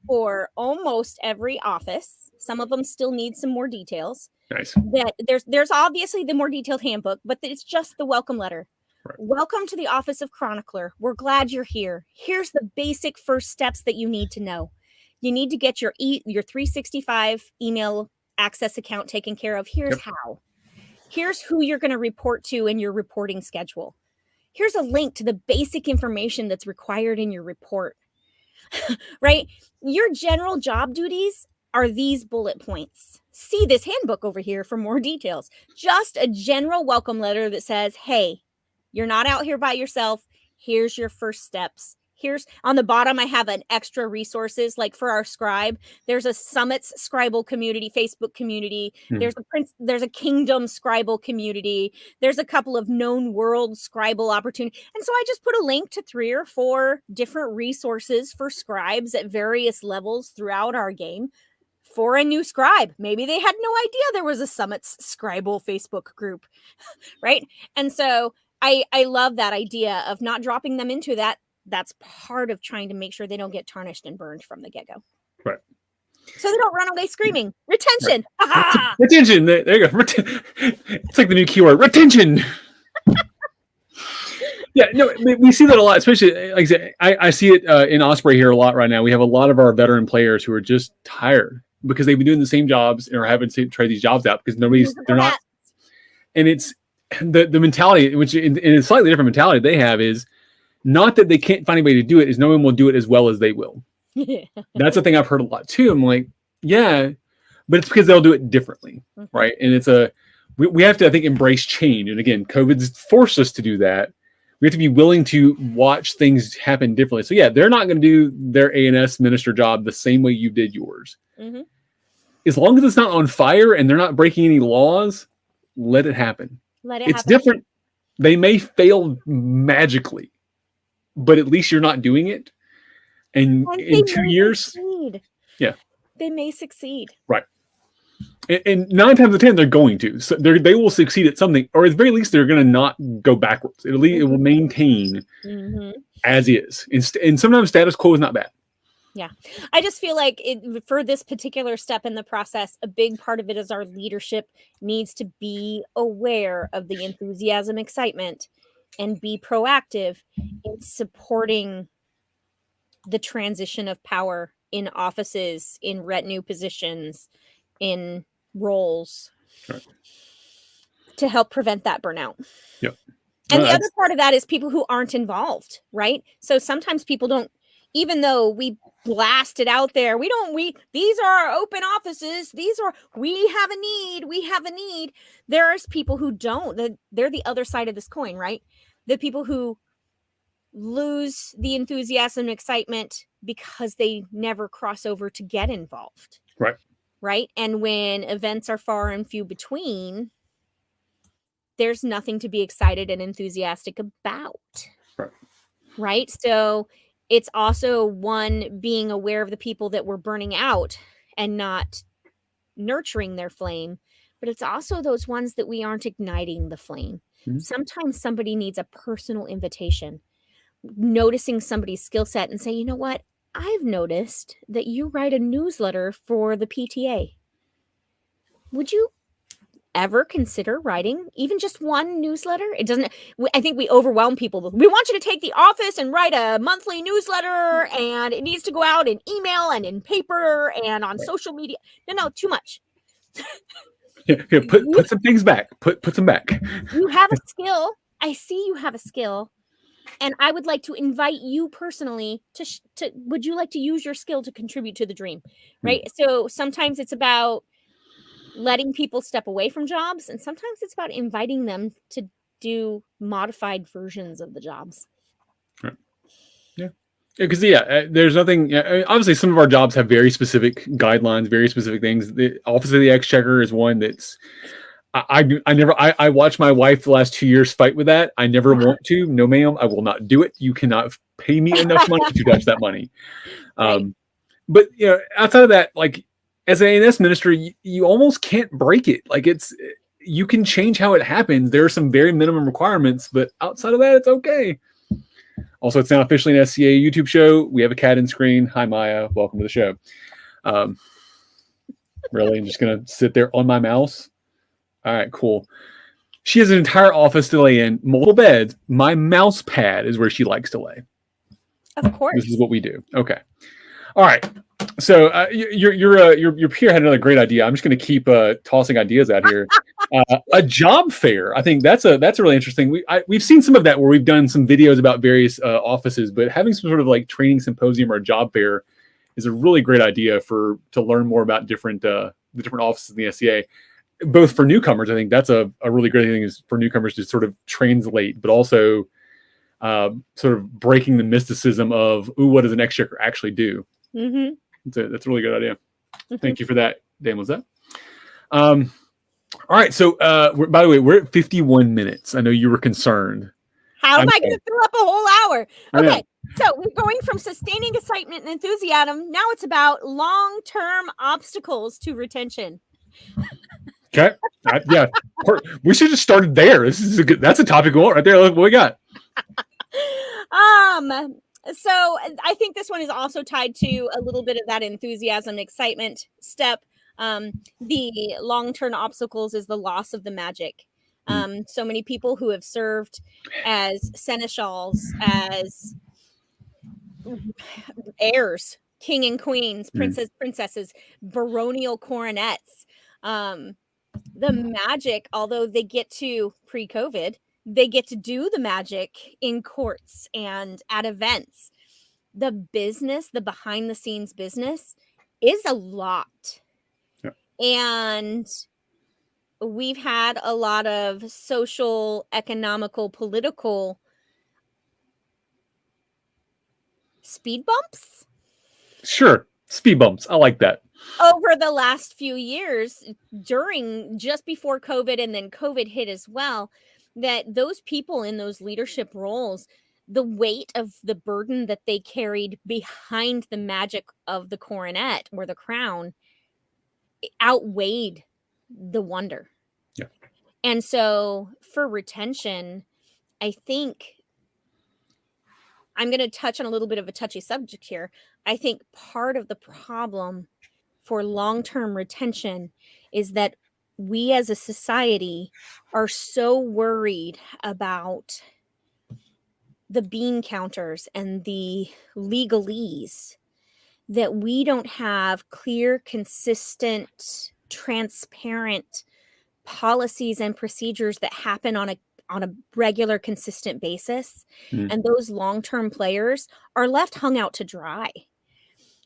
for almost every office. Some of them still need some more details. Nice. That there's obviously the more detailed handbook, but it's just the welcome letter. Right. Welcome to the office of chronicler. We're glad you're here. Here's the basic first steps that you need to know. You need to get your 365 email access account taken care of. Here's how. Here's who you're going to report to in your reporting schedule. Here's a link to the basic information that's required in your report. Right? Your general job duties are these bullet points. See this handbook over here for more details. Just a general welcome letter that says, hey, you're not out here by yourself. Here's your first steps. here's on the bottom, I have an extra resources. Like for our scribe, there's a Summits Scribal community, Facebook community. There's a Kingdom Scribal community. There's a couple of known world Scribal opportunities. And so I just put a link to 3 or 4 different resources for scribes at various levels throughout our game for a new scribe. Maybe they had no idea there was a Summits Scribal Facebook group, right? And so I love that idea of not dropping them into that. That's part of trying to make sure they don't get tarnished and burned from the get-go. Right. So they don't run away screaming. Retention. Right. Retention. There you go. It's like the new keyword. Retention. Yeah, no, we see that a lot, especially like I say, I see it in Osprey here a lot right now. We have a lot of our veteran players who are just tired because they've been doing the same jobs or having to try these jobs out because they're not. And it's the mentality, which in a slightly different mentality they have, is not that they can't find a way to do it, is no one will do it as well as they will. That's the thing I've heard a lot too. I'm like, yeah, but it's because they'll do it differently, right? And it's we have to, I think, embrace change. And again, COVID's forced us to do that. We have to be willing to watch things happen differently. So yeah, they're not going to do their A&S minister job the same way you did yours. As long as it's not on fire and they're not breaking any laws, let it happen. It's different. They may fail magically, but at least you're not doing it. And in 2 years, they may succeed. Right. And 9 times out of 10, they're going to. So they will succeed at something, or at the very least, they're going to not go backwards. It will maintain as is. And sometimes status quo is not bad. Yeah. I just feel like for this particular step in the process, a big part of it is our leadership needs to be aware of the enthusiasm, excitement, and be proactive in supporting the transition of power in offices, in retinue positions, in roles, to help prevent that burnout. Yep. And the other part of that is people who aren't involved, right? So sometimes people don't, even though we blast it out there, these are our open offices. We have a need. There's people who don't, they're the other side of this coin, right? The people who lose the enthusiasm and excitement because they never cross over to get involved. Right. And when events are far and few between, there's nothing to be excited and enthusiastic about. Right. So it's also being aware of the people that we're burning out and not nurturing their flame, but it's also those ones that we aren't igniting the flame. Sometimes somebody needs a personal invitation, noticing somebody's skill set and say, you know what? I've noticed that you write a newsletter for the PTA. Would you ever consider writing even just one newsletter? I think we overwhelm people. We want you to take the office and write a monthly newsletter, and it needs to go out in email and in paper and on social media. No, too much. Put some things back. Put some back. You have a skill. I see you have a skill. And I would like to invite you personally to would you like to use your skill to contribute to the dream? Right. So sometimes it's about letting people step away from jobs, and sometimes it's about inviting them to do modified versions of the jobs. Right. Yeah. Because there's nothing. Obviously, some of our jobs have very specific guidelines, very specific things. The Office of the Exchequer is one that's. I watched my wife the last 2 years fight with that. I never want to. No, ma'am, I will not do it. You cannot pay me enough money to touch that money. But outside of that, like as an A&S minister, you almost can't break it. Like you can change how it happens. There are some very minimum requirements, but outside of that, it's okay. Also, it's now officially an SCA YouTube show. We have a cat in screen. Hi, Maya. Welcome to the show. Really, I'm just gonna sit there on my mouse. All right, cool. She has an entire office to lay in, multiple beds. My mouse pad is where she likes to lay. Of course. This is what we do. Okay. All right. So your peer had another great idea. I'm just going to keep tossing ideas out here. A job fair. I think that's a really interesting. We've seen some of that where we've done some videos about various offices, but having some sort of like training symposium or a job fair is a really great idea to learn more about the different offices in the SCA. Both for newcomers, I think that's a really great thing is for newcomers to sort of translate, but also sort of breaking the mysticism of, ooh, what does an exchequer actually do? Mm-hmm. That's a really good idea. Mm-hmm. Thank you for that, Dame Lizette. All right. So, by the way, we're at 51 minutes. I know you were concerned. How am I going to fill up a whole hour? Okay. So we're going from sustaining excitement and enthusiasm. Now it's about long-term obstacles to retention. Okay. Yeah. We should have started there. That's a topic right there. Look what we got. So I think this one is also tied to a little bit of that enthusiasm, excitement step. The long-term obstacles is the loss of the magic. So many people who have served as seneschals, as heirs, king and queens, princesses, baronial coronets. The magic, although they get to pre-COVID, they get to do the magic in courts and at events. The business, the behind the scenes business is a lot. Yeah. And we've had a lot of social, economical, political speed bumps. Sure. Speed bumps. I like that. Over the last few years, just before COVID and then COVID hit as well, that those people in those leadership roles, the weight of the burden that they carried behind the magic of the coronet or the crown outweighed the wonder. Yeah. And so for retention, I think I'm going to touch on a little bit of a touchy subject here. I think part of the problem for long-term retention is that we as a society are so worried about the bean counters and the legalese that we don't have clear, consistent, transparent policies and procedures that happen on a regular, consistent basis. And those long-term players are left hung out to dry.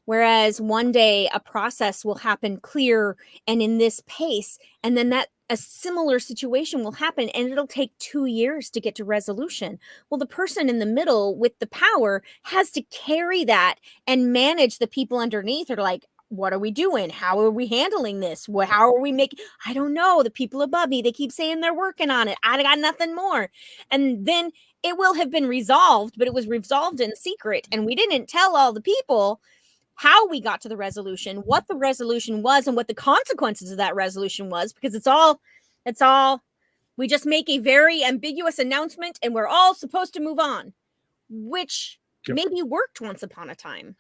Whereas one day a process will happen clear and in this pace, and then a similar situation will happen and it'll take 2 years to get to resolution. Well, the person in the middle with the power has to carry that and manage the people underneath. They're like, what are we doing? How are we handling this? How are we making? I don't know. The people above me, they keep saying they're working on it. I got nothing more. And then it will have been resolved, but it was resolved in secret. And we didn't tell all the people how we got to the resolution, what the resolution was, and what the consequences of that resolution was, because it's all, we just make a very ambiguous announcement and we're all supposed to move on, which maybe worked once upon a time.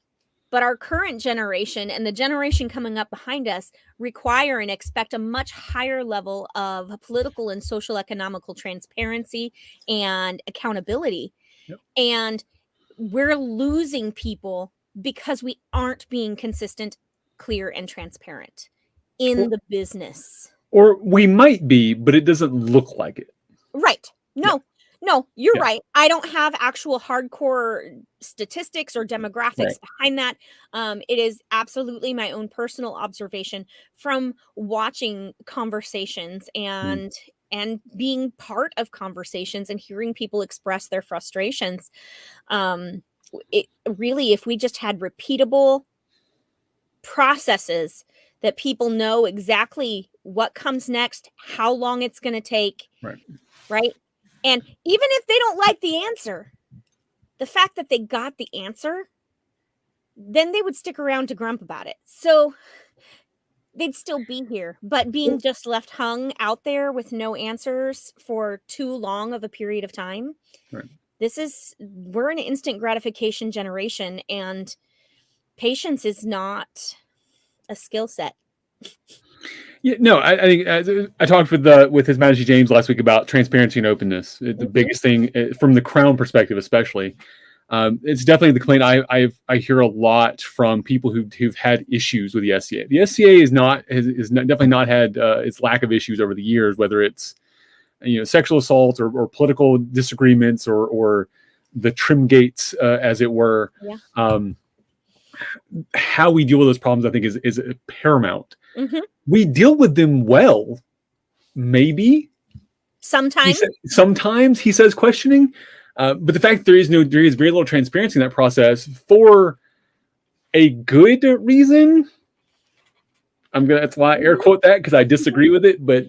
But our current generation and the generation coming up behind us require and expect a much higher level of political and social economical transparency and accountability. Yep. And we're losing people because we aren't being consistent, clear, and transparent in the business. Or we might be, but it doesn't look like it. Right. No, you're right. I don't have actual hardcore statistics or demographics behind that. It is absolutely my own personal observation from watching conversations and being part of conversations and hearing people express their frustrations. It really, if we just had repeatable processes that people know exactly what comes next, how long it's going to take, right? And even if they don't like the answer, the fact that they got the answer, then they would stick around to grump about it. So they'd still be here, but being just left hung out there with no answers for too long of a period of time. Right. We're an instant gratification generation, and patience is not a skill set. Yeah, no, I think I talked with His Majesty James last week about transparency and openness. The biggest thing from the Crown perspective, especially, it's definitely the complaint I hear a lot from people who've had issues with the SCA. The SCA has definitely not had its lack of issues over the years, whether it's sexual assault or political disagreements or the trim gates, as it were. Yeah. How we deal with those problems, I think, is paramount. Mm-hmm. We deal with them well, maybe. Sometimes he says questioning, But the fact there is very little transparency in that process for a good reason. That's why I air quote that, because I disagree with it, but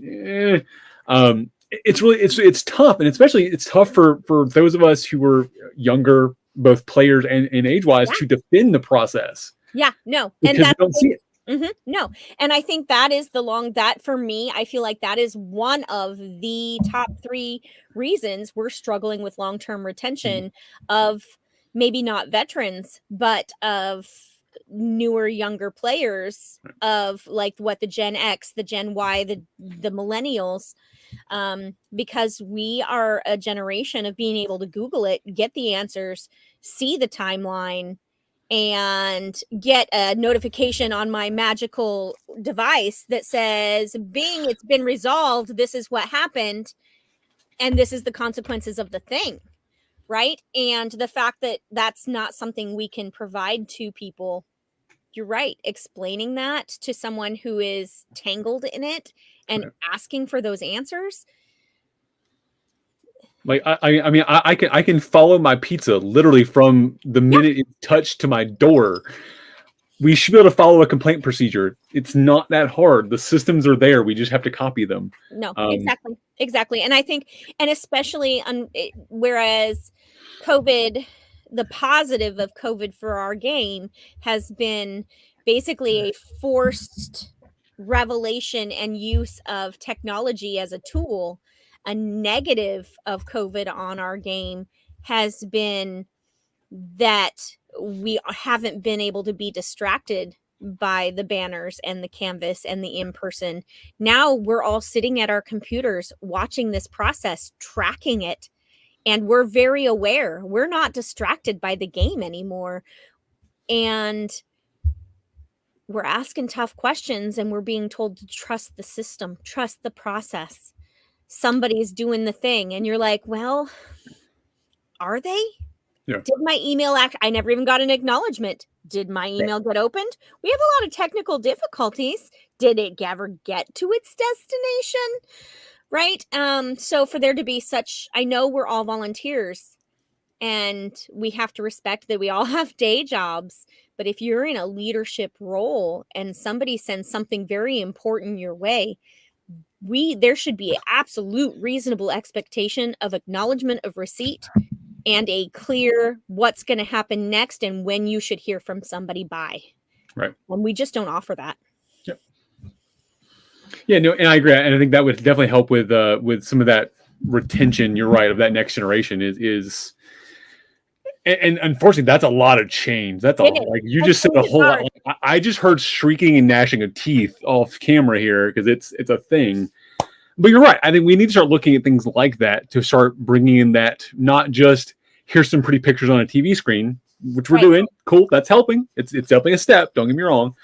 it's tough, and especially it's tough for those of us who were younger, both players and age wise, to defend the process. Yeah, no, because and that's we don't see it. No, and I think that is that for me, I feel like that is one of the top 3 reasons we're struggling with long-term retention of maybe not veterans, but of newer, younger players, of like what the Gen X, the Gen Y, the millennials, because we are a generation of being able to Google it, get the answers, see the timeline, and get a notification on my magical device that says, Bing, it's been resolved. This is what happened. And this is the consequences of the thing. Right. And the fact that that's not something we can provide to people. You're right. Explaining that to someone who is tangled in it and asking for those answers. Like I can follow my pizza literally from the minute it's touched to my door. We should be able to follow a complaint procedure. It's not that hard. The systems are there. We just have to copy them. No, exactly. And I think, and especially whereas COVID, the positive of COVID for our game has been basically a forced revelation and use of technology as a tool. A negative of COVID on our game has been that we haven't been able to be distracted by the banners and the canvas and the in-person. Now we're all sitting at our computers watching this process, tracking it, and we're very aware. We're not distracted by the game anymore. And we're asking tough questions, and we're being told to trust the system, trust the process. Somebody's doing the thing, and you're like, well, are they? Yeah. Did my email I never even got an acknowledgement. Did my email get opened? We have a lot of technical difficulties. Did it ever get to its destination? Right? So for there to be I know we're all volunteers, and we have to respect that we all have day jobs. But if you're in a leadership role and somebody sends something very important your way, there should be an absolute reasonable expectation of acknowledgement of receipt and a clear what's going to happen next and when you should hear from somebody by. Right. And we just don't offer that. Yep. Yeah, no, and I agree. And I think that would definitely help with some of that retention. You're right, of that next generation is and unfortunately that's a lot of change. That's like you just said a whole lot. Like, I just heard shrieking and gnashing of teeth off camera here because it's a thing. But you're right. I think we need to start looking at things like that to start bringing in that, not just here's some pretty pictures on a TV screen, which we're doing. Cool. That's helping. It's definitely a step. Don't get me wrong.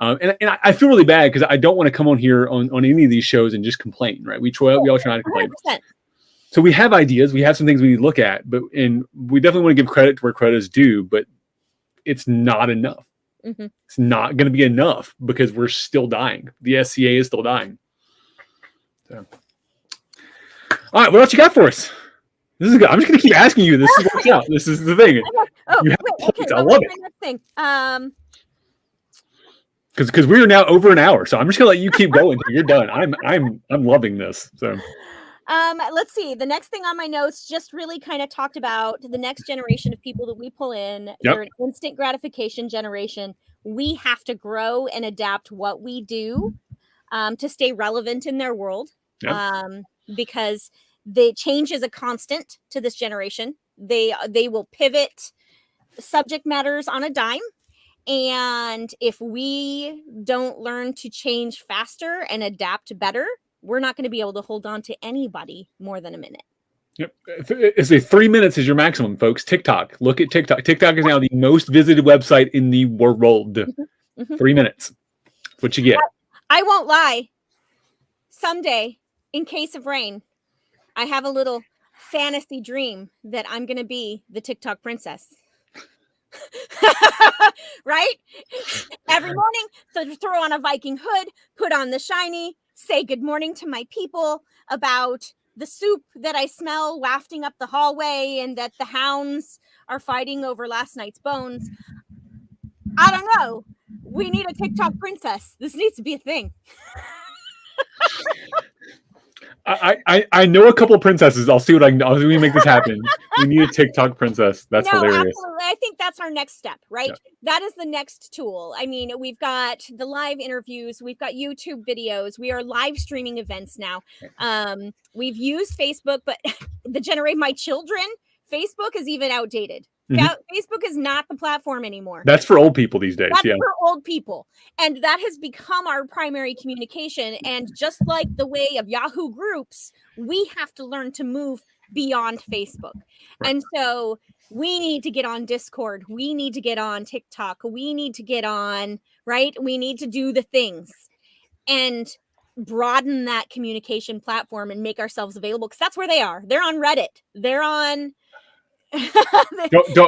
And I feel really bad because I don't want to come on here on any of these shows and just complain, right? We all try to complain. 100%. So we have ideas. We have some things we need to look at, and we definitely want to give credit to where credit is due, but it's not enough. Mm-hmm. It's not going to be enough because we're still dying. The SCA is still dying. So. All right, what else you got for us? This is good. I'm just going to keep asking you. This is the thing. I love it. Because we are now over an hour, so I'm just going to let you keep going. You're done. I'm loving this. So. Let's see. The next thing on my notes just really kind of talked about the next generation of people that we pull in. Yep. They're an instant gratification generation. We have to grow and adapt what we do to stay relevant in their world. Yep. Because the change is a constant to this generation. They will pivot subject matters on a dime. And if we don't learn to change faster and adapt better, we're not going to be able to hold on to anybody more than a minute. Yep. It's 3 minutes is your maximum, folks. TikTok. Look at TikTok. TikTok is now the most visited website in the world. Mm-hmm. 3 minutes. That's what you get. I won't lie. Someday, in case of rain, I have a little fantasy dream that I'm going to be the TikTok princess. Right? Every morning, throw on a Viking hood, put on the shiny, say good morning to my people about the soup that I smell wafting up the hallway and that the hounds are fighting over last night's bones. I don't know. We need a TikTok princess. This needs to be a thing. I know a couple of princesses. I'll see what I can do. I'll see if we can make this happen. We need a TikTok princess. That's hilarious. Absolutely. I think that's our next step, right? Yeah. That is the next tool. I mean, we've got the live interviews, we've got YouTube videos, we are live streaming events now. We've used Facebook, but my children, Facebook is even outdated. Facebook is not the platform anymore. That's for old people these days. That's for old people. And that has become our primary communication. And just like the way of Yahoo groups, we have to learn to move beyond Facebook. Right. And so we need to get on Discord. We need to get on TikTok. We need to get on, right? We need to do the things and broaden that communication platform and make ourselves available, because that's where they are. They're on Reddit. They're on...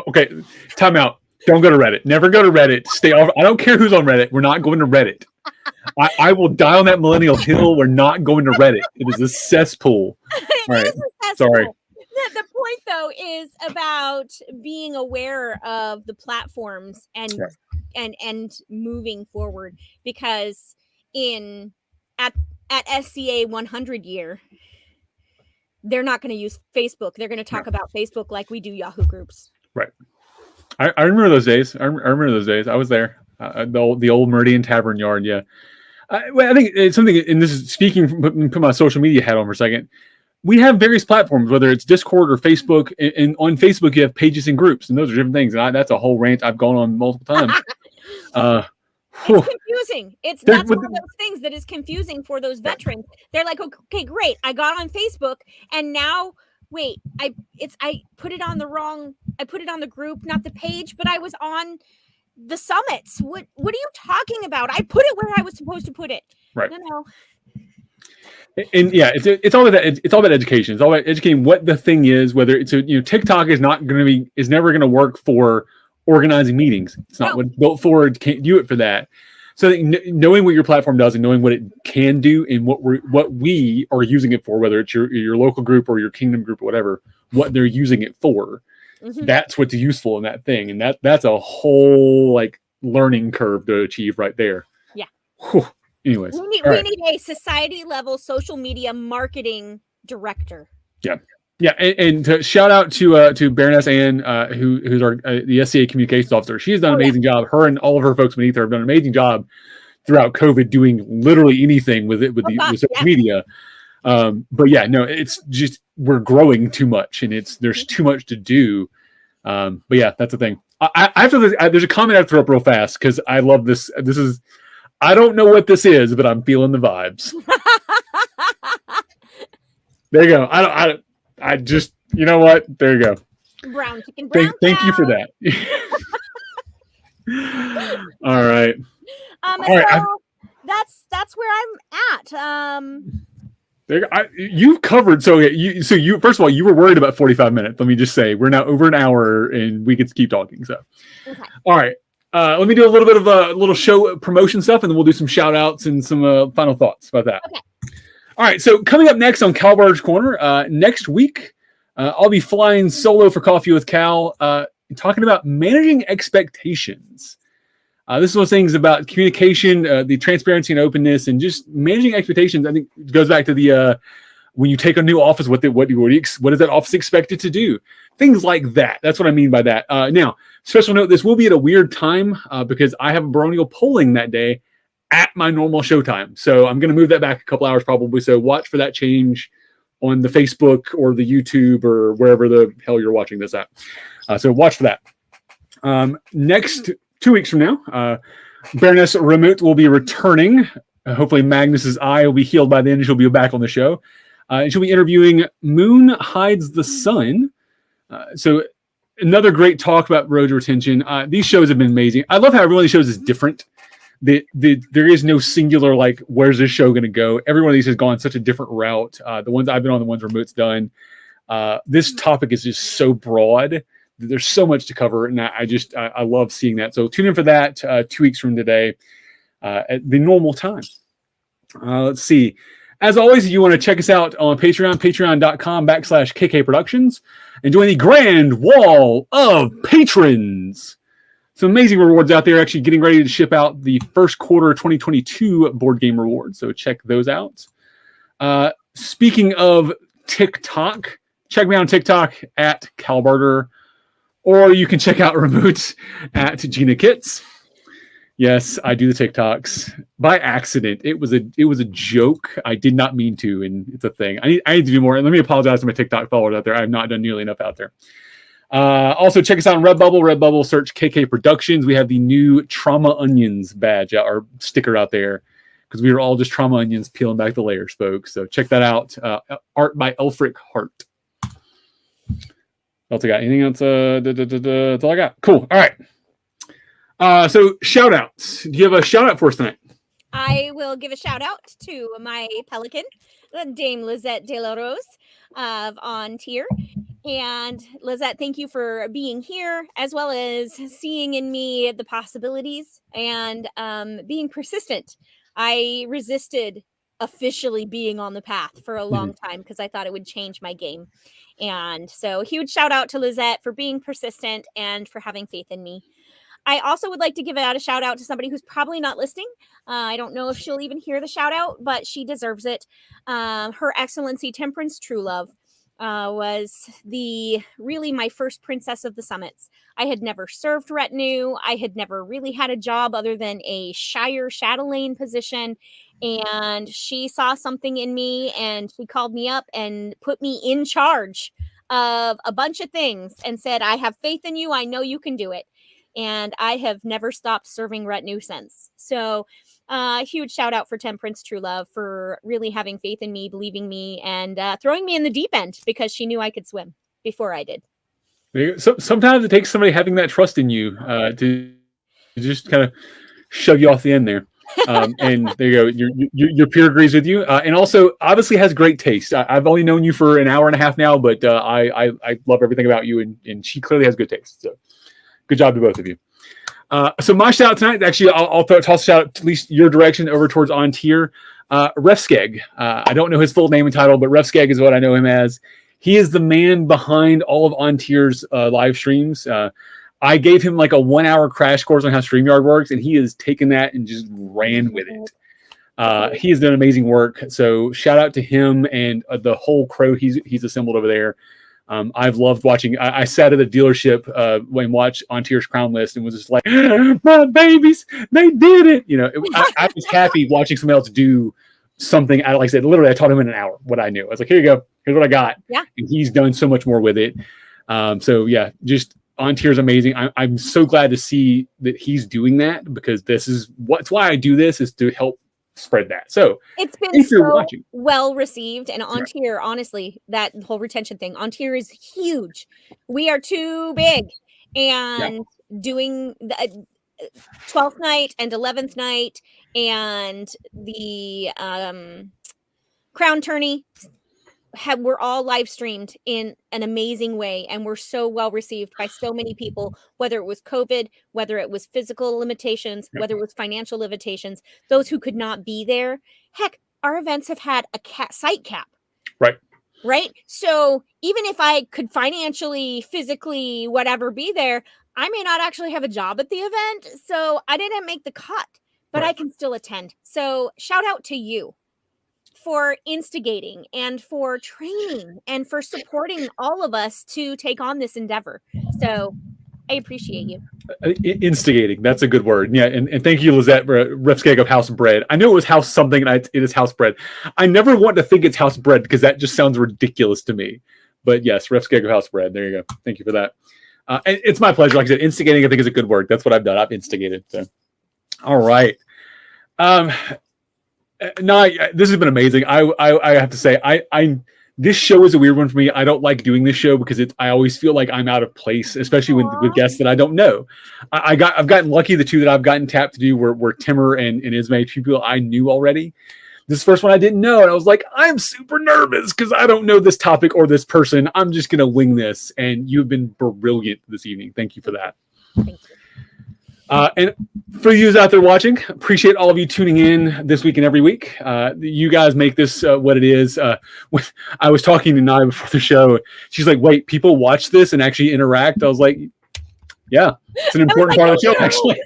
Okay, time out. Don't go to Reddit. Never go to Reddit. Stay off. I don't care who's on Reddit. We're not going to Reddit. I will die on that millennial hill. We're not going to Reddit. It is a cesspool. All right. Sorry. The point, though, is about being aware of the platforms and moving forward, because at SCA 100 year, they're not going to use Facebook. They're going to talk about Facebook like we do Yahoo groups. Right. I remember those days. I remember those days. I was there. The old Meridian Tavern yard. Yeah. I think it's something, and this is speaking from, put my social media hat on for a second. We have various platforms, whether it's Discord or Facebook. And on Facebook, you have pages and groups, and those are different things. And that's a whole rant I've gone on multiple times. It's confusing. That's one of those things that is confusing for those veterans. They're like, okay, great. I got on Facebook, and now wait, I put it on the group, not the page, but I was on the summits. What are you talking about? I put it where I was supposed to put it. Right. No. And yeah, it's all about that. It's all about education. It's all about educating what the thing is. Whether it's TikTok is never going to work for organizing meetings. It's not what built for. It can't do it for that. So knowing what your platform does and knowing what it can do and what we are using it for, whether it's your local group or your kingdom group or whatever, what they're using it for, that's what's useful in that thing. And that's a whole learning curve to achieve right there. Yeah. Whew. Anyways, we need a society level social media marketing director. Yeah. Yeah, and to shout out to Baroness Ann, who's our the SCA communications officer. She's done an amazing job. Her and all of her folks beneath her have done an amazing job throughout COVID, doing literally anything with social media. But yeah, no, it's just we're growing too much, and there's too much to do. But yeah, that's the thing. There's a comment I have to throw up real fast because I love this. This is, I don't know what this is, but I'm feeling the vibes. There you go. I just, you know what? There you go. Brown chicken, brown Thank you for that. All right. All right. That's where I'm at. You've covered. So you first of all, you were worried about 45 minutes. Let me just say we're now over an hour and we could keep talking. So, okay. All right. Let me do a little bit of a little show promotion stuff, and then we'll do some shout outs and some final thoughts about that. Okay. All right, so coming up next on Kal-bardr's Corner, next week, I'll be flying solo for Coffee with Cal, talking about managing expectations. This is one of those things about communication, the transparency and openness, and just managing expectations. I think it goes back to the when you take a new office, what is that office expected to do? Things like that. That's what I mean by that. Now, special note, this will be at a weird time because I have a baronial polling that day at my normal showtime. So I'm going to move that back a couple hours probably. So watch for that change on the Facebook or the YouTube or wherever the hell you're watching this at. So watch for that. Next 2 weeks from now, Baroness Rahmut will be returning. Hopefully Magnus's eye will be healed by then. She'll be back on the show. And she'll be interviewing Moon Hides the Sun. So another great talk about road retention. These shows have been amazing. I love how every one of these shows is different. There is no singular, where's this show going to go? Every one of these has gone such a different route. The ones I've been on, the ones Rahmut's done. This topic is just so broad. There's so much to cover, and I love seeing that. So tune in for that 2 weeks from today at the normal time. Let's see. As always, if you want to check us out on Patreon, patreon.com/KK Productions, and join the grand wall of patrons. Some amazing rewards out there. Actually getting ready to ship out the first quarter 2022 board game rewards. So check those out. Speaking of TikTok, check me out on TikTok at Kal-bardr, or you can check out Rahmut at Gina Kits. Yes, I do the TikToks by accident. It was a joke. I did not mean to, and it's a thing. I need to do more. And let me apologize to my TikTok followers out there. I have not done nearly enough out there. Also, check us out on Redbubble. Redbubble, search KK Productions. We have the new Trauma Onions badge or sticker out there because we were all just trauma onions peeling back the layers, folks. So check that out. Art by Elfric Hart. Else I got? Anything else? That's all I got. Cool. All right. So shout outs. Do you have a shout out for us tonight? I will give a shout out to my pelican, Dame Lizette De La Rose of On Tier. And Lizette, thank you for being here, as well as seeing in me the possibilities and being persistent. I resisted officially being on the path for a long time because I thought it would change my game. And so huge shout out to Lizette for being persistent and for having faith in me. I also would like to give out a shout out to somebody who's probably not listening. I don't know if she'll even hear the shout out, but she deserves it. Her Excellency Temperance Truelove was really my first princess of the summits. I had never served retinue. I had never really had a job other than a Shire chatelaine position. And she saw something in me and she called me up and put me in charge of a bunch of things and said, I have faith in you. I know you can do it. And I have never stopped serving retinue since. So huge shout out for Temperance Truelove for really having faith in me, believing me, and throwing me in the deep end because she knew I could swim before I did. So, sometimes it takes somebody having that trust in you to just kind of shove you off the end there. And there you go. Your peer agrees with you, and also obviously has great taste. I've only known you for an hour and a half now, but I love everything about you, and she clearly has good taste. So good job to both of you. So my shout out tonight, actually, I'll toss a shout out at least your direction over towards On Tier. Refskeg. I don't know his full name and title, but Refskeg is what I know him as. He is the man behind all of On Tier's live streams. I gave him like a 1 hour crash course on how StreamYard works, and he has taken that and just ran with it. He has done amazing work. So shout out to him and the whole crew he's assembled over there. I've loved watching. I sat at the dealership when watched On Tier's Crown List and was just like, my babies, they did it. You know, I was happy watching somebody else do something. Like I said, literally, I taught him in an hour what I knew. I was like, here you go. Here's what I got. Yeah. And he's done so much more with it. So yeah, just On Tier is amazing. I'm so glad to see that he's doing that because it's why I do this is to help spread that. So it's been so well received, and On Tier, honestly, that whole retention thing, On Tier is huge. We are too big, and doing the 12th night and 11th night and the crown tourney were all live streamed in an amazing way, and were so well received by so many people, whether it was COVID, whether it was physical limitations, whether it was financial limitations, those who could not be there. Heck, our events have had a site cap. Right. So even if I could financially, physically, whatever be there, I may not actually have a job at the event. So I didn't make the cut, but I can still attend. So shout out to you for instigating and for training and for supporting all of us to take on this endeavor. So I appreciate you. Instigating, that's a good word. Yeah, and thank you, Lizette, Refskeg of House Bread. I knew it was House something, and it is House Bread. I never want to think it's House Bread because that just sounds ridiculous to me. But yes, Refskeg of House Bread. There you go. Thank you for that. And it's my pleasure. Like I said, instigating, I think, is a good word. That's what I've done. I've instigated. So, all right. Nai, this has been amazing. I have to say, this show is a weird one for me. I don't like doing this show because I always feel like I'm out of place, especially with guests that I don't know. I've gotten lucky. The two that I've gotten tapped to do were Timur and Ismay, two people I knew already. This first one I didn't know, and I was like, I'm super nervous because I don't know this topic or this person. I'm just gonna wing this, and you've been brilliant this evening. Thank you for that. Thank you. And for you out there watching, appreciate all of you tuning in this week and every week. You guys make this what it is. I was talking to Nai before the show. She's like, wait, people watch this and actually interact? I was like, yeah, it's an important part of the show, actually.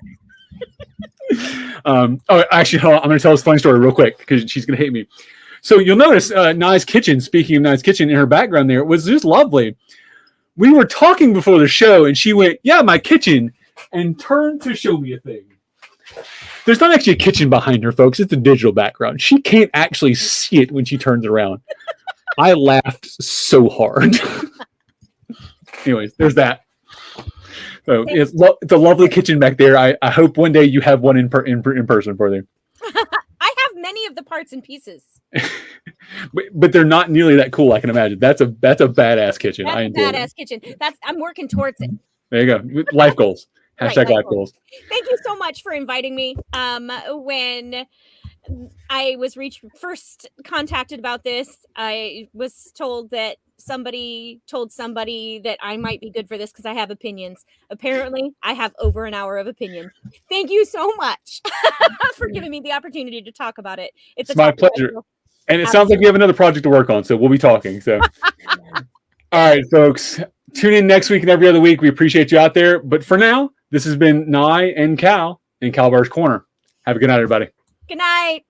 Actually, hold on. I'm going to tell this funny story real quick because she's going to hate me. So you'll notice Nai's kitchen, speaking of Nai's kitchen, in her background there was just lovely. We were talking before the show, and she went, yeah, my kitchen, and turned to show me a thing. There's not actually a kitchen behind her, folks. It's a digital background. She can't actually see it when she turns around. I laughed so hard. Anyways, there's that. So it's a lovely kitchen back there. I hope one day you have one in person for them. I have many of the parts and pieces. but they're not nearly that cool, I can imagine. That's a badass kitchen. That's a badass kitchen. I'm working towards it. There you go. Life goals. Hashtag life goals. Thank you so much for inviting me. When I was first contacted about this, I was told that somebody told somebody that I might be good for this because I have opinions. Apparently, I have over an hour of opinion. Thank you so much for giving me the opportunity to talk about it. It's my pleasure. And it sounds like you have another project to work on, so we'll be talking. So, all right, folks, tune in next week and every other week. We appreciate you out there. But for now, this has been Nai and Cal in Kal-bardr's Corner. Have a good night, everybody. Good night.